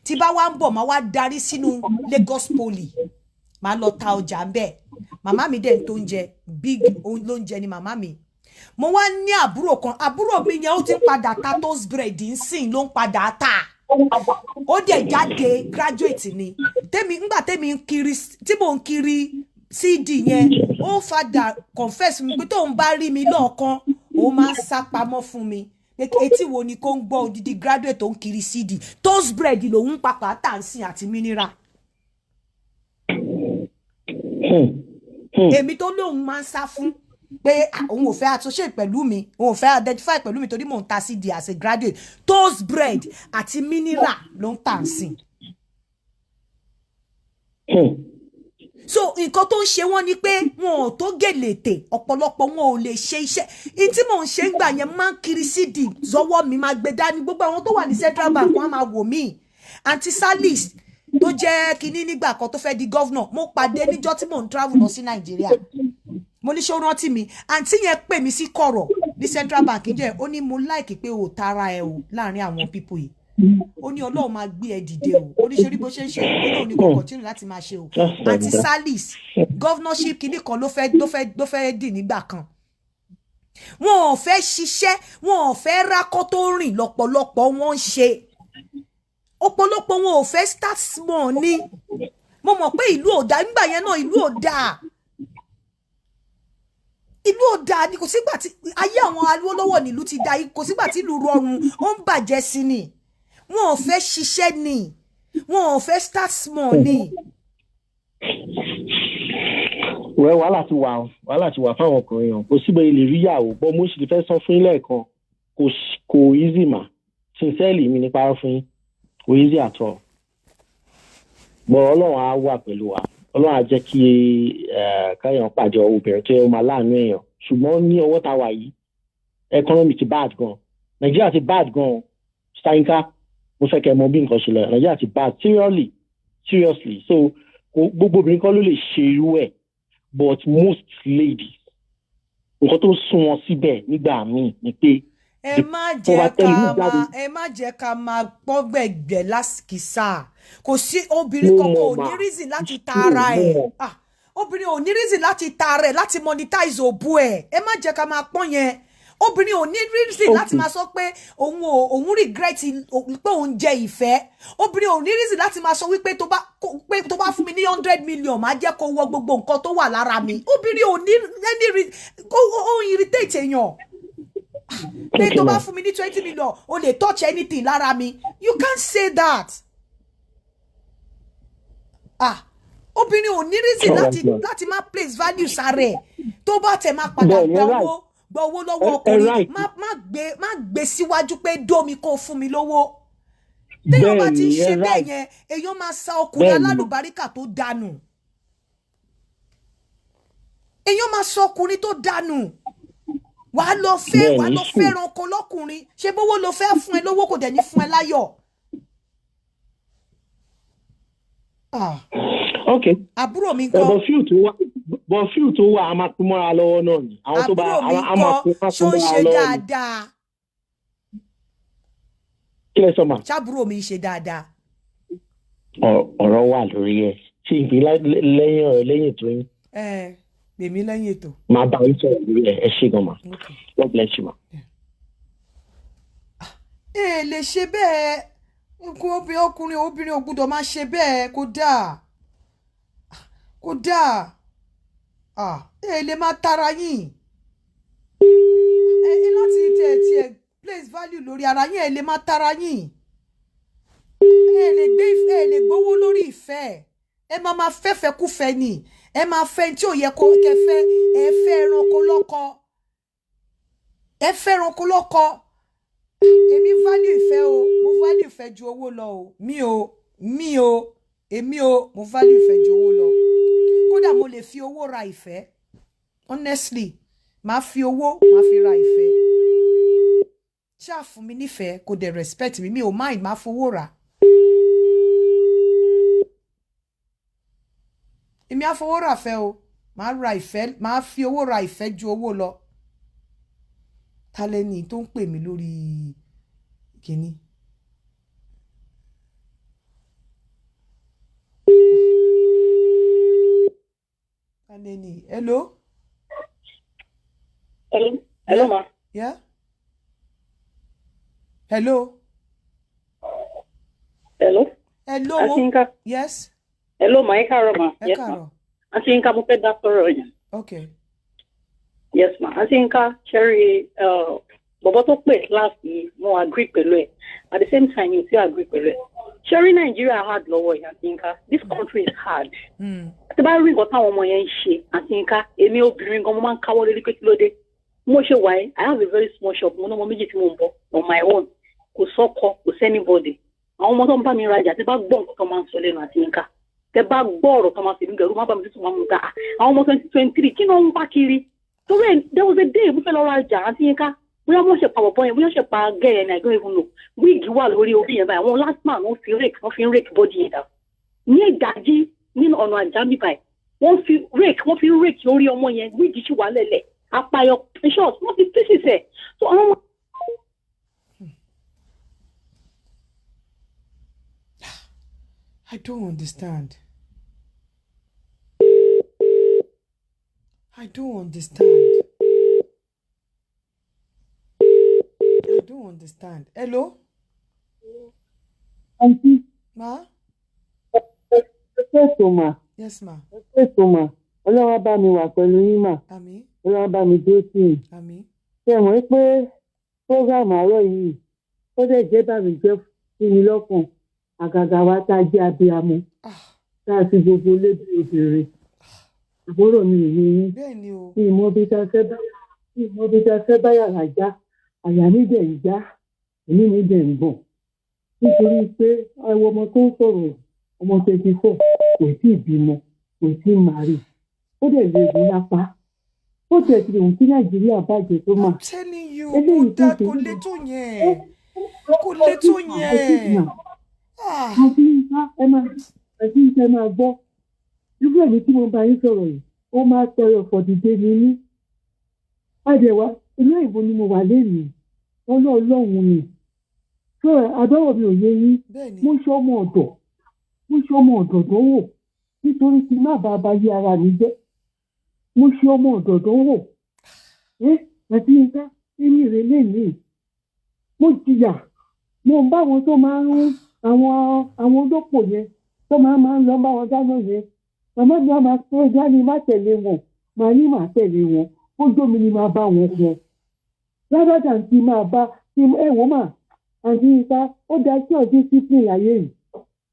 tí bá wá ń bọ̀ máa wá darí sínú Lagos Poly máa lọ ta ọjà ń bẹ̀ màmá mi dẹ̀ tó ń jẹ big lóúnjẹ ni màmá mi mo wá ní àbúrò mi yẹn ó ti padà ta toast bread nsìn ló ń padà ta ó dẹ̀ jáde graduate ni ńgbà tèmi ń kiri tí mò ń kiri CD yẹn ó fàdà confess mi pé tóun bá rí mi lọ́ọ̀kan ó máa ń sá pamọ́ fún mi etí wo ni kò ń gbọ́ odidi graduate tó ń kiri CD toast bread lòun pàpà tà ń sìn àti mineral èmi tó lóun máa ń sá fún pé òun ò fẹ́ associate pẹ̀lú mi òun ò fẹ́ identify pẹ̀lú mi torí mò ń ta CD as a graduate toast bread àti mineral ló ń tà ń sìn. So nǹkan tó ń ṣe wọ́n ni pé wọn ò tó gèlètè ọ̀pọ̀lọpọ̀ wọn ò lè ṣe iṣẹ́ in tí mò ń ṣe ń gbà yẹn máa ń kiri CD zọwọ́ mi máa gbé dání gbogbo àwọn tó wà ní Central Bank wọn á máa wò mí Aunty Salis tó jẹ́ kinní nígbà kan tó fẹ́ di governor mo pàdé níjọ́ tí mò ń travel lọ sí Nàìjíríà mo ní ṣé ó rántí mi àǹtí yẹn pè mí sí kọ̀rọ̀ ní Central Bank jẹ́ ó ní mo like pé o tara ẹ o láàrin àwọn people yìí ó ní Ọlọ́run máa gbé ẹ dìde o ó ní ṣe rí bó ṣe ń ṣe Ọlọ́run ní kò continue láti máa ṣe o Aunty Salis governorship kinní kan ló fẹ́ dì nígbà kan wọn ò fẹ́ ṣiṣẹ́ wọn ò fẹ́ rákọ́ tó rìn lọ́pọ̀lọpọ̀ wọn ń ṣe ọ̀pọ̀lọpọ̀ wọn ò fẹ́ start small ni mo mọ̀ pé ìlú ò dáa nígbà yẹn náà ìlú ò dáa ni kò sígbà tí ayé àwọn alówólọ́wọ́ nílùú ti da kò sígbà tí ìlú rọrùn ó ń bàjẹ́ sí ni wọn ò fẹ́ ṣiṣẹ́ ni wọn ò fẹ́ start small ni. wàhálà ti wà fáwọn ọkùnrin yàn kò síbẹ̀ ilé rí yàwó bọ́ mo sì fẹ́ sọ fún yín lẹ́ẹ̀kan kò easy mà sincerely mi nípa fún yín kò easy at all bọ́ Ọlọ́run á wà pẹ̀lú wa Ọlọ́run á jẹ́ kí káyọ̀ pàdé obìnrin tó yẹ máa láàánú èèyàn ṣùgbọ́n ní ọwọ́ tá a wà yìí economy ti bad gan Nàìjíríà ti bad gan Yinka mo fẹ́ kẹ́ mọ̀ bí nǹkan ṣe lọ Nàìjíríà ti bad seriously so gbogbo obìnrin kan ló lè ṣe irú ẹ̀ but most ladies nǹkan tó sún wọn síbẹ̀ nígbà míì ni pé ẹ má jẹ́ ká máa pọ́gbẹ̀gbẹ̀ lásìkísà kò sí obìnrin kankan ò ní reason láti ta ara ẹ̀ obìnrin ò ní reason láti ta ara ẹ̀ láti monetize òbú ẹ̀ ẹ má jẹ́ ká máa pọ́n yẹn obìnrin ò ní reason láti máa sọ pé òun regret pé òun jẹ ìfẹ́ obìnrin ò ní reason láti máa sọ wípé tó bá fún mi ní 100 million máa jẹ́ kó wọ gbogbo nǹkan tó wà lára mi obìnrin ò ní any ó irritate èèyàn pé tó bá fún mi ní 20 million o lè touch anything lára mi you can't say that obìnrin ò ní reason láti máa place value sára ẹ̀ tó bá tẹ̀ máa padà gba owó lọ́wọ́ ọkùnrin má gbé síwájú pé dómi kó fún mi lówó téèyàn bá ti ń ṣe bẹ́ẹ̀ yẹn èèyàn máa sa ọkùnrin alálùbáríkà tó dànù èèyàn máa sọ ọkùnrin tó dànù wàá lọ fẹ́ràn ọkọ lọ́kùnrin ṣe bówó ló fẹ́ fún ẹ lówó kò dẹ̀ ní fún ẹ láyọ̀. Okay. Àbúrò mi ńkọ́. But few tó wà a máa pín mọ́ra lọ́wọ́ náà ni. Àwọn tó bá a máa pín mọ́ra lọ́wọ́ ni. ṣó ń ṣe dáadáa. Kí lẹ sọ ma? Ṣàbúrò mi ṣe dáadáa. Ọ̀rọ̀ wà lórí ẹ̀. Ṣé ìpín lẹ́yìn ètò yín? Gbèmí lẹ́yìn ètò. Máa bá yín sọ̀rọ̀ lórí ẹ̀ ẹ ṣé gan ma. God bless you ma. Lè ṣe bẹ́ẹ̀ ọkùnrin obìnrin ò gbọ́dọ̀ máa ṣe bẹ́ẹ̀ kó dáa. Kódà lè máa tara yín láti tiẹ̀ place value lórí ara yín lè máa tara yín lè gbowó lórí ìfẹ́ máa fẹ́fẹ́ kúfẹ́ ni máa fẹ́ tí ò yẹ kó kẹfẹ́ fẹ́ ẹranko lọ́kọ èmi value ìfẹ́ o mo value ìfẹ́ ju owó lọ o èmi o mo value ìfẹ́ ju owó lọ. Kódà mo lè fi owó ra ìfẹ́ honestly máa fi owó máa fi ra ìfẹ́ ṣáà fún mi nífẹ̀ẹ́ kò dẹ̀ respect mi ò mind máa fowó rà èmi á fowó rà fẹ́ o máa ra ìfẹ́ máa fi owó ra ìfẹ́ ju owó lọ tálẹ́ni tó ń pè mí lórí kìíní. Hello? Hello, ma. Yeah? Hello? Hello? Hello? Atinka. Yes? Hello, ma. Ẹ ma. Yes, ma. Atinka, mo fẹ́ dá sọ̀rọ̀ yẹn. Okay. Yes, ma. Atinka, Cherry, bọ̀bọ̀ tó pè last yìí, mo agree pẹ̀lú ẹ̀. At the same time, you still agree pẹ̀lú ẹ̀. Cherry Nigeria hard lọ́wọ́ yẹn, Atinka. This country is hard. Tí bá rí nǹkan táwọn ọmọ yẹn ń ṣe, Atinka, èmi obìnrin gan mo máa ń káwọ́ lórí pé kí ló dé. Mo ṣe wà I have a very small shop, mo ní ọmọ méjì tí mo ń bọ̀ on my own. Kò sọ́kọ, kò sẹ́nibọ̀dì. Àwọn ọmọ tó ń bá mi rajà, tí bá gbọ́ nǹkan tó máa ń sọ lẹ́nu Atinka. Tẹ́ bá gbọ́ ọ̀rọ̀ tó máa fi gẹ̀rú, má bá mi tuntun máa mú ká. Àwọn ọmọ 2023, kí ni wọ́n ń bá kiri? Torí there was a day mo fẹ́ lọ rajà Atinka. Bóyá wọ́n ṣe pa bọ̀bọ̀ yẹn, bóyá ṣe pa gẹ́ yẹn, I don't even know. Wíìgì wà lórí orí yẹn báyìí, àwọn last man wọ́n fi ń rake body yẹn dà. Ní ìdájí nínú ọ̀nà àjámì báyìí, wọ́n fi ń rake orí ọmọ yẹn, wíìgì ṣì wà lẹ́lẹ̀. Apayọ short, wọ́n fi pieces ẹ̀. So àwọn ọmọ. I don't understand. I don't understand. Hello? Auntie. Ma? Yes, ma. Ọlọ́run bá mi wà pẹ̀lú yín mà. Àmín. Ọlọ́run bá mi dé sí i. Àmín. Ṣé mọ̀ pé program àárọ̀ yìí ó dẹ̀ jẹ́ bàmí jẹ́ fún mi lọ́kàn àgàgà wa tá a jẹ́ abiyamọ tá a fi gbogbo lébi obìnrin. Àbúrò mi ò ní yín. Bẹ́ẹ̀ni o. Ìmọ̀ bí ta fẹ́ bá yàrá já àyà mi dẹ̀ ń já èmi mi dẹ̀ ń bọ̀. Nítorí pé àwọn ọmọ tó ń sọ̀rọ̀ ọmọ 24 kò tí ì bímọ kò tí ì màrí. Ó dẹ̀ lè gún lápá. Ó tẹ̀ sí ohun tí Nàìjíríà bàjẹ́ tó máa. I'm telling you, kò lè tó yẹn. Kò lè tó yẹn. Àti ẹ máa gbọ́. Irú ẹ̀mí tí mo bá yín sọ̀rọ̀ yìí, ó máa tọrọ fọ̀dìdé mi ní. Àdẹ̀wá, ilé ìbò ni mo wà lẹ́yìn. Ọlọ́run ni. Sọ àbẹ̀wò mi ò yé yín. Mo ṣe ọmọ ọ̀dọ̀ tó wò. Nítorí kí má bàa bá yí ara mi jẹ́. Mo ṣe ọmọ ọ̀dọ̀ tó wò. Àti nǹkan èmi rè lénìí mo jìyà mo ń bá wọn tó máa ń àwọn olópò yẹn tó máa ń lọ bá wọn dáná yẹn màmá mi á máa pé dání má tẹ̀lé wọn màá ní má tẹ̀lé wọn ojú mi ni máa bá wọn wọn rather than ti máa bá ti ẹ̀wọ̀n mà àti ìta ó da sí ọdún discipline láyé yìí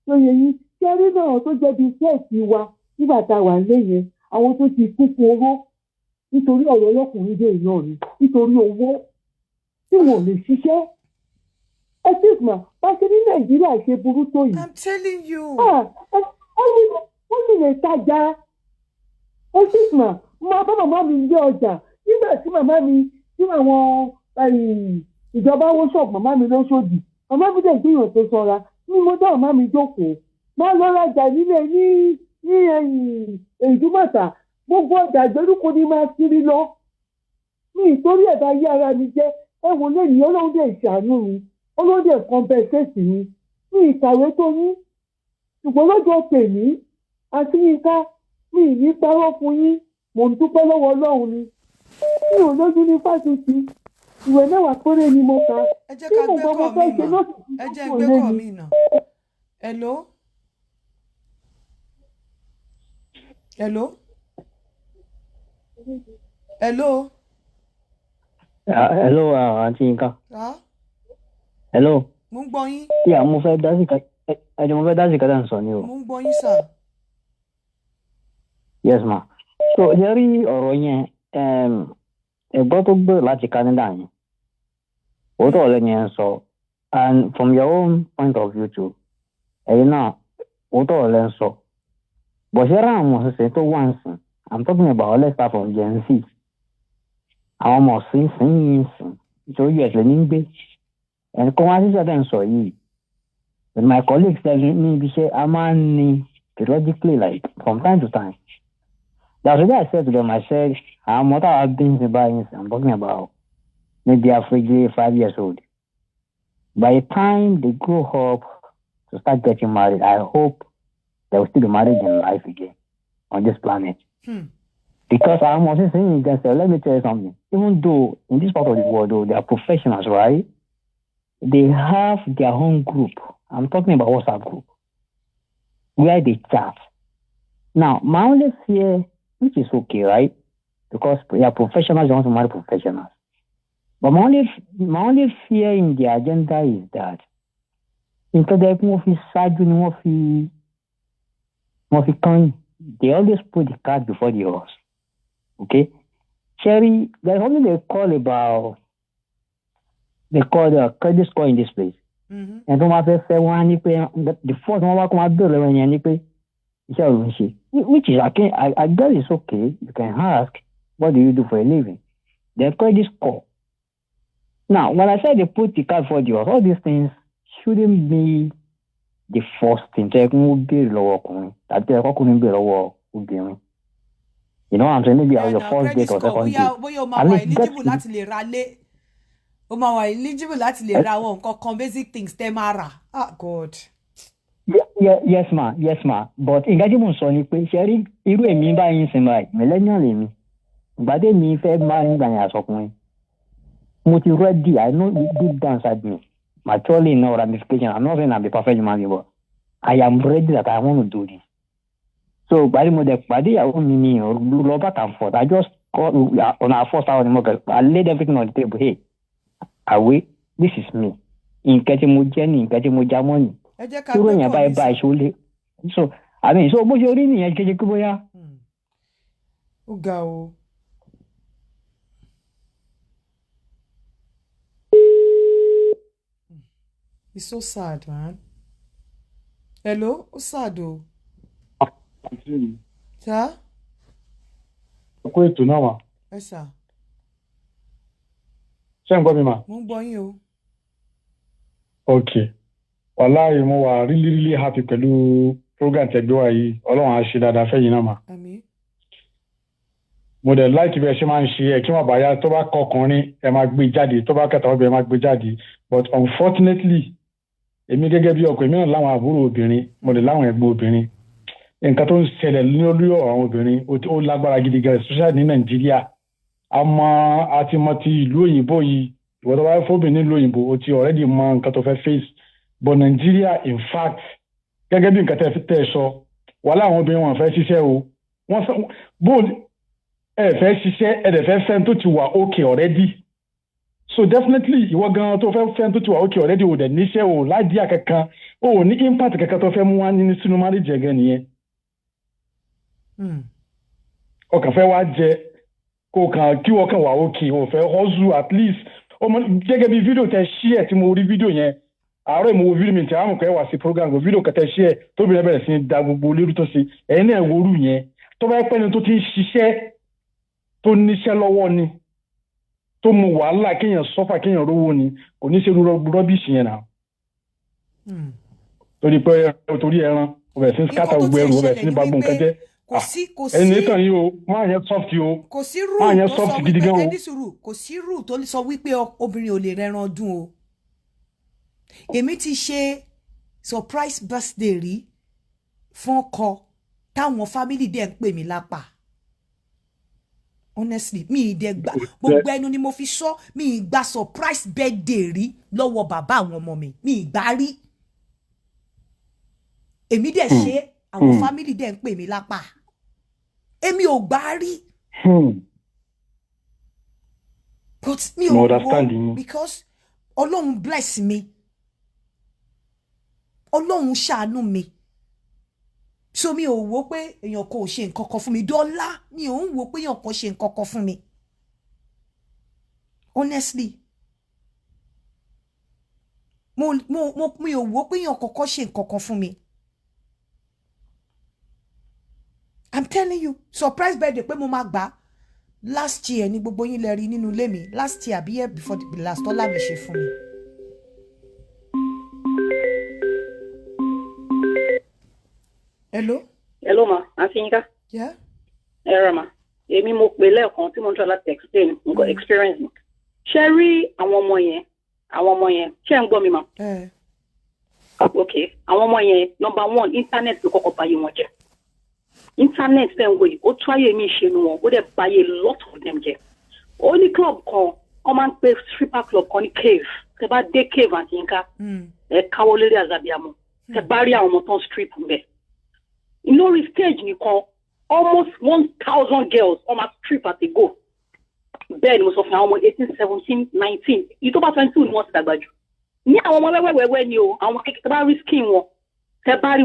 tó yẹ yín kẹrí náà tó jẹ́ bí sẹ́ẹ̀sì wa nígbà tá a wà nílé yẹn àwọn tó ti kú fún owó nítorí ọ̀rọ̀ ọlọ́kùnrin dé ìná ni nítorí owó tí wọn ò lè ṣiṣẹ́ ẹ sì mà pàṣẹ ní nàìjíríà ṣe burú tó yìí. I'm telling you. ó sì lè tajà ẹ sì mà máa bá màmá mi gbé ọjà nígbà tí màmá mi tí àwọn ìjọba wó ṣọ́ọ̀bù màmá mi lóṣòdì màmá mi dẹ̀ gbìyànjú tó sanra ní mo dá màmá mi jókòó máa lọ rajà nílé ní ìdúmọ̀tà gbogbo ọjà ìgbèríko ni máa kiri lọ ní ìtorí ẹ̀dá yí ara mi jẹ́ ẹ wò lẹ́yìn ọlọ́run dẹ̀ ṣàánú mi ọlọ́run dẹ̀ compensate mi ní ìkàwé tó ní ṣùgbọ́n lọ́jọ́ tèmi àti yínká mi ì ní parọ́ fún yín mò ń dúpẹ́ lọ́wọ́ ọlọ́run ni mi ò lójú ní fásitì ìwé mẹ́wàá péré ni mo kà. ẹ jẹ́ ká gbé kọ́ mi nà ẹ jẹ́ gbé kọ́ mi nà. hello. hello. hello. hello àǹtí Yínká. hello. mo ń gbọ́ yín. yà mo fẹ́ dá sí kátà ń sọ ni o. mo ń gbọ́ yín sà. yes ma. so ṣe rí ọ̀rọ̀ yẹn ẹ̀gbọ́n tó gbé láti Canada yẹn òótọ́ ọ̀lẹ́ yẹn ń sọ and from your own point of view too ẹ̀yin náà òótọ́ ọ̀lẹ́ ń sọ bọ̀ ṣe rá àwọn òṣìṣẹ́ tó wà ń sìn I'm talking about let's start from Gen Z àwọn ọmọ sìn yìí sìn nítorí ẹ̀sẹ̀ ní gbé ẹnìkan wá síṣẹ́ tẹ̀ ń sọ yìí with my colleagues ní ibi iṣẹ́ a máa ń ní periodically like from time to time. That's what I said to them. I said, I'm what I've been buying. I'm talking about maybe averagely 5 years old. By the time they grow up to start getting married, I hope they will still be married in life again on this planet. Because I'm also saying against them, let me tell you something. Even though in this part of the world, though, they are professionals, right? They have their own group. I'm talking about WhatsApp group where they chat. Now, my only fear, which is okay, right? Because they are professionals, they want to marry professionals. But my only fear in the agenda is that instead of they always put the cart before the horse. Okay? Cherry, there's only a call about they call the credit score in this place. And the first one come do which is I guess it's okay. You can ask, what do you do for a living? They credit score. Now, when I say they put the card for the horse, all these things shouldn't be the first thing. You know what I'm saying? Maybe your first date or second date. O máa wà eligible láti lè ra àwọn nǹkan kan basic things tẹ́ máa rà. God. Yes ma. But nǹkan tí mo sọ ni pé ṣe rí irú èmi báyìí ń sin báyìí millennial lèmi. Ìgbàdé mi fẹ́ máa ń gbà yẹn àsọkùnrin. Mo ti ready, I know deep down inside me. Maturely no ramification. I'm not saying I'm a perfect human being, but I am ready that I want to do this. So ìgbàdé mo dẹ̀ pàdé ìyàwó mi ni lọ back and forth. I just called on our first hour in the market. I laid everything on the table. Hey. Away, this is me. Nǹkan tí mo jẹ́ ní nǹkan tí mo já mọ́ ni. Tí ó yẹn báyìí báyìí ṣó lé. So, so bó ṣe rí nìyẹn kékeré kí bóyá. Ó ga o. It's so sad, man. Hello? Ó sad o. Ṣá? Ọkọ ètò náà wà. Ẹ sà. Ṣé ń gbọ́ mi mà? Mo ń gbọ́ yín o. Okay. Wàláhì mo wà really happy pẹ̀lú program tẹ̀gbẹ́ wa yìí. Ọlọ́run á ṣe dáadáa fẹ́yìn náà mà. Àmín. Mo dẹ̀ láìkí bí ẹ ṣe máa ń ṣe ẹ̀ kí wọ́n bá yá tó bá kọ ọkùnrin ẹ máa gbé jáde tó bá kẹta ọbẹ̀ ẹ máa gbé jáde. But unfortunately, èmi gẹ́gẹ́ bí ọkùnrin mìíràn láwọn àbúrò obìnrin, mo dẹ̀ láwọn ẹ̀gbọ́n obìnrin. Nǹkan tó ń ṣẹlẹ̀ lórí ọ̀rọ̀ àwọn obìnrin ó lágbára gidi gan, especially ní Nàìjíríà. àmọ́ àti mọ ti ìlú òyìnbó yìí ìwọ tó bá fóbìnrin nílùú òyìnbó o ti already mọ nǹkan tó fẹ́ face but Nigeria in fact gẹ́gẹ́ bí nǹkan tẹ́ sọ wàhálà àwọn obìnrin wọn fẹ́ ṣiṣẹ́ o wọ́n bó ẹ fẹ́ ṣiṣẹ́ ẹ dẹ̀ fẹ́ fẹ́ tó ti wà okay already so definitely ìwọ gan tó fẹ́ tó ti wà okay already o dẹ̀ níṣẹ́ o láìdíà kankan o ní impact kankan tó fẹ́ mú wá nínú sínú marriage ẹ̀gẹ́ nìyẹn ọkàn fẹ́ wá jẹ kó kàn kí wọ́n kàn wà okay o fẹ́ hustle at least ọmọ gẹ́gẹ́ bí fídíò tẹ ṣí ẹ̀ tí mo rí fídíò yẹn àárọ̀ ìmọ̀ wo fídíò mi tí àwọn kan wà sí program go fídíò kẹtẹ ṣí ẹ̀ tóbi náà bẹ̀rẹ̀ sí ní da gbogbo lérú tó ṣe ẹ̀yin náà wo orú yẹn tó bá pẹ́ ni tó ti ń ṣiṣẹ́ tó níṣẹ́ lọ́wọ́ ni tó mú wàhálà kéèyàn sọ́fà kéèyàn rówó ni kò ní ṣe rọ́bìṣì yẹn náà torí pé torí ẹran ọbẹ̀ sí skátà gbogbo ẹrù ọbẹ̀ sí ní gbàgbọ́ nǹkan jẹ́ ẹni nìkan yìí o máa yẹn soft o máa yẹn soft gidi gan o. kò sí rule tó sọ wípé obìnrin ò lè rẹran ọdún o èmi ti ṣe surprise birthday rí fún ọkọ táwọn family dẹ̀ ń pè mí lápá honestly mi ì dẹ̀ gbà gbogbo ẹnu ni mo fi sọ mi ì gba surprise birthday rí lọ́wọ́ bàbá àwọn ọmọ mi ì gbà rí èmi dẹ̀ ṣe àwọn family dẹ̀ ń pè mí lápá èmi ò gbà rí but mi ò wò because Ọlọ́run bless mi Ọlọ́run ṣàánú mi so mi ò wò pé èèyàn kò ṣe nǹkan kan fún mi dọ́là mi ò ń wò pé èèyàn kò ṣe nǹkan kan fún mi honestly mi ò wò pé èèyàn kọ́kọ́ ṣe nǹkan kan fún mi I'm telling you surprise birthday pé mo máa gbà last year ni gbogbo yín lè rí nínú ilé mi last year àbí year before the last ọlá mi ṣe fún mi. Hello. Hello ma, Aunty Yinka. Yeah. Ma. Èmi mo pè lẹ́ẹ̀kan tí mo ń tọ́ láti explain nǹkan experience mi. Ṣé rí àwọn ọmọ yẹn, ṣé ń gbọ́ mi ma? Okay, àwọn ọmọ yẹn, number one, internet ló kọ́kọ́ báyé wọn jẹ́. Internet fẹ́ ń wòye, ó tún ayé mi ṣe nu wọn, ó dẹ̀ báyé lot of them jẹ́. Ó ní club kan, wọ́n máa ń pe stripper club kan ní cave. Tẹ bá dé cave Aunty Yinka, ẹ káwọ́ lórí àzàbíàmọ́. Tẹ bá rí àwọn ọmọ tó ń strip ń bẹ̀. Lórí stage nìkan almost 1,000 girls on my strip at a go. Bẹ́ẹ̀ ni mo sọ fún àwọn ọmọ 18, 17, 19. Ìtọ́ bá 22 ni wọ́n ti dàgbà jù. Ní àwọn ọmọ wẹ́wẹ́wẹ́wẹ́ ni o, àwọn kékeré bá rí skin wọn, tẹ bá rí.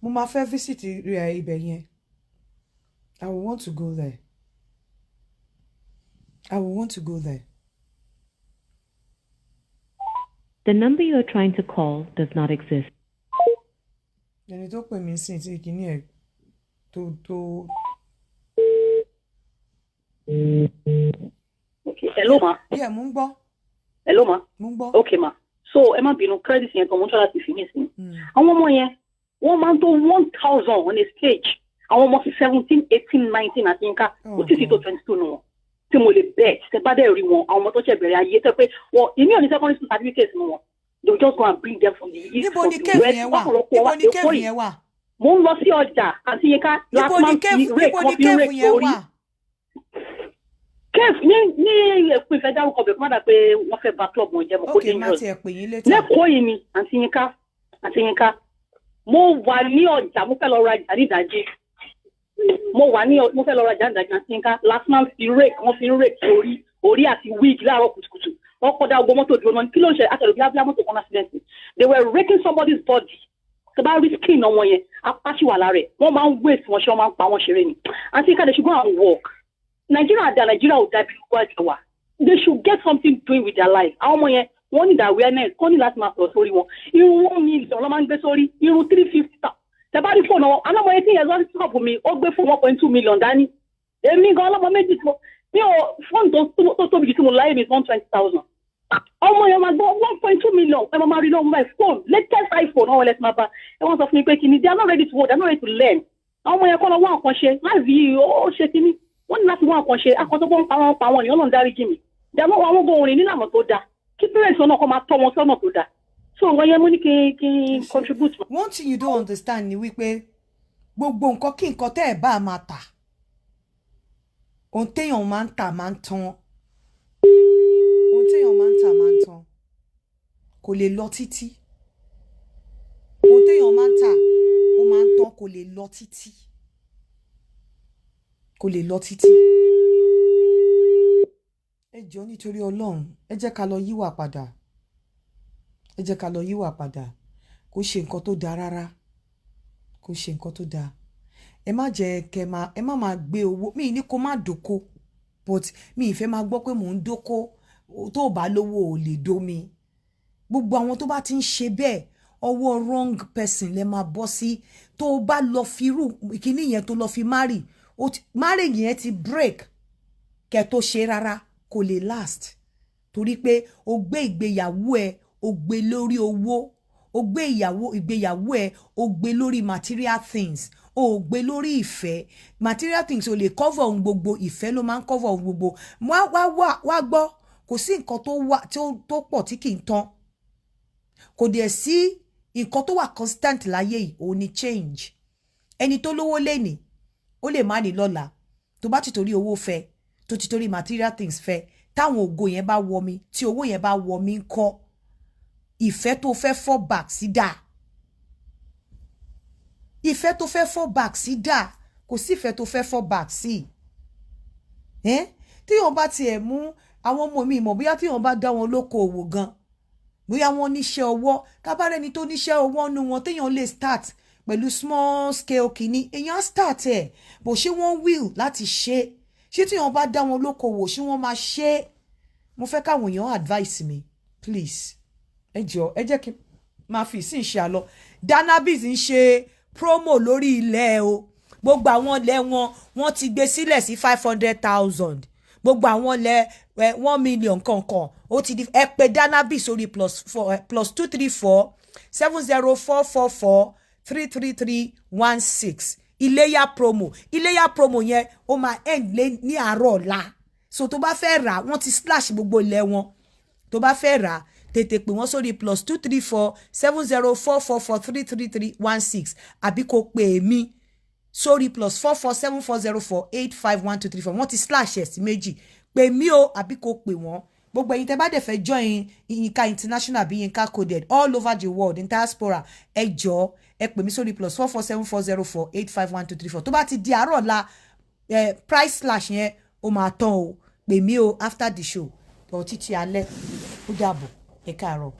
Mo máa fẹ́ visit ibẹ̀ yẹn. I will want to go there. I will want to go there. The number you are trying to call does not exist. Ẹni tó pè mí sí ti kìíní ẹ̀ tó. Okay, hello ma. Yeah, mo ń gbọ́. Hello ma. Mo ń gbọ́. Okay ma. So ẹ má bínú credit yẹn tó mo ń tọ́ láti fi mí sí. Àwọn ọmọ yẹn wọ́n máa ń tó 1,000 on a stage. Àwọn ọmọ sí 17, 18, 19 àti Yinka kò tí ì tó 22 nù wọn. Tí mo lè bẹ́ẹ̀ ṣe bá dẹ̀ rí wọn àwọn ọmọ tó ṣẹ̀ bẹ̀rẹ̀ ayé tẹ́ pé wọ́n ìmí ò ní secondary school certificate nù wọn. They will just go and bring them from the east from the west. Níbo ni kéèfù yẹn wà? Mo ń lọ sí ọjà àti Yinka last month ní rake wọ́n fi ń rake lórí. Kéèfù ní èkó ìfẹ́ dárúkọ bẹ̀ kọ́mọ́dà pé wọ́n fẹ́ bà club wọn jẹ́ mọ́ kó dangerous. Lẹ́kọ̀ọ́ yìí ni àti Yinka mo wà ní ọjà mo fẹ́ lọ rajà ní ìdájí. Mo fẹ́ lọ rajà ní ìdájí àti Yinka last month fi rake wọ́n fi ń rake orí àti wig láàárọ̀ kùtùkùtù. Wọ́n kọ́ dá ogbó mọ́tò dúró náà kí ló ń ṣe àtẹ̀lẹ́ bí mọ́tò kan accident. They were raking somebody's body. Ṣé bá rí skin ọmọ yẹn apáṣí wà lára ẹ̀ wọ́n máa ń waste wọn ṣe wọ́n máa ń pa wọ́n ṣeré ni. Àti Yinka they should go and work. Nigeria ò dá bí wọ́n àjọ wà. They should get something doing with their life. Àwọn ọmọ yẹn wọ́n ní awareness kọ́ ní láti máa sọ̀rọ̀ sórí wọn. Irun 1 million ló máa ń gbé sórí irun 350. Ṣé bá rí fóònù wọn alámọ 18 years old stop mi ó gbé fún 1.2 million dání. Èmi gan ọlọ́mọ méjì tí mo ní fóònù tó tóbi jù tí mo láyé mi 120,000. Ọmọ yẹn máa gbọ́ 1.2 million ẹ máa rí lọ́wọ́ my phone latest iPhone ọ̀hún ẹlẹ́sìn máa bá ẹ wọ́n sọ fún mi pé kíni they are not ready to work they are not ready to learn. Àwọn ọmọ yẹn kọ́ lọ wá nǹkan ṣe láìsí ó ṣe kíní wọ́n ní láti wá nǹkan ṣe akọ́tọ́gbọ́n ń pa wọn ènìyàn náà dárí jì mí. Àwọn ọgbọ́n orin nílànà tó dáa kí parents náà kọ́ máa tọ́ wọn sọ́nà tó dáa. So wọ́n yẹn mú ní kí n contribute. One thing you don't understand ni wípé gbogbo nǹkan kí nǹkan tẹ́ ẹ̀ bá máa tà ohun téèyàn máa ń tà máa ń tán ohun téèyàn máa ń tà máa ń tán kò lè lọ títí ohun téèyàn máa ń tà ó máa ń tán kò lè lọ títí kò lè lọ títí. Ẹ jọ̀ọ́ nítorí Ọlọ́run ẹ jẹ́ ká lọ yíwà padà ẹ jẹ́ ká lọ yíwà padà kò ṣe nǹkan tó dáa rárá kò ṣe nǹkan tó dáa ẹ má jẹ́ kẹ́ ẹ má máa gbé owó mi ní kó má dóko but mi ìfẹ́ máa gbọ́ pé mò ń dóko tó bá lówó ò lè dó mi gbogbo àwọn tó bá ti ń ṣe bẹ́ẹ̀ ọwọ́ wrong person lẹ máa bọ́ sí tó bá lọ fi irú ìkíní yẹn tó lọ fi marriage yẹn ti break kẹ́ tó ṣe rárá kò lè last torí pé o gbé ìgbéyàwó ẹ o gbé lórí owó o gbé ìgbéyàwó ẹ o gbé lórí material things o gbé lórí ìfẹ́ material things o lè cover ohun gbogbo ìfẹ́ ló máa ń cover ohun gbogbo wá gbọ́ kò sí nǹkan tó pọ̀ tí kì í tán kò dẹ̀ sí nǹkan tó wà constant láyé yìí òun ni change ẹni tó lówó lénìí ó lè má ní lọ́la tó bá ti torí owó fẹ́ tó ti torí material things fẹ́ táwọn ògo yẹn bá wọ mi tí owó yẹn bá wọ mi ńkọ́ ìfẹ́ tó fẹ́ fall back sí dáa ìfẹ́ tó fẹ́ fall back sí dáa kò sí ìfẹ́ tó fẹ́ fall back sí tí wọ́n bá tiẹ̀ mú àwọn ọmọ mi mọ̀ bóyá tí wọ́n bá dá wọn lóko òwò gan bóyá wọ́n níṣẹ́ ọwọ́ kábàárẹ̀ ni tó níṣẹ́ ọwọ́ nu wọn téèyàn lè start pẹ̀lú small scale kìíní èèyàn start ẹ̀ bó ṣé wọ́n will láti ṣe ṣé tí wọ́n bá dá wọn lóko òwò ṣé wọ́n máa ṣe mo fẹ́ káwọn èèyàn advice mi please ẹ jẹ́ kí n máa fi sí ìṣe àlọ́ Danabiz ń ṣe promo lórí ilẹ̀ o gbogbo àwọn ilẹ̀ wọ́n ti gbé sílẹ̀ sí 500,000 gbogbo àwọn ilẹ̀ 1 million kankan ó ti di ẹ pè Danabiz sórí +234 70444 33316 iléyà promo yẹn ó máa end ní àárọ̀ ọ̀la so tó bá fẹ́ rà wọ́n ti slash gbogbo ilẹ̀ wọn tó bá fẹ́ rà tètè pè wọ́n sórí +234 70444 33316 àbí kó pè mí sórí +44 7404 851234 wọ́n ti slash ẹ̀ sí méjì pè mí o àbí kó pè wọ́n gbogbo ẹ̀yin tẹ́ bá dẹ̀ fẹ́ join Yinka International bí Yinka Coded all over the world in diaspora ẹ jọ̀ọ́ ẹ pè mí sórí +44 7404 851234 tó bá ti di àárọ̀ la price slash yẹn ó máa tán o pè mí o after the show ọ̀ títí alẹ́ ó dàbọ̀ ẹ káàárọ̀.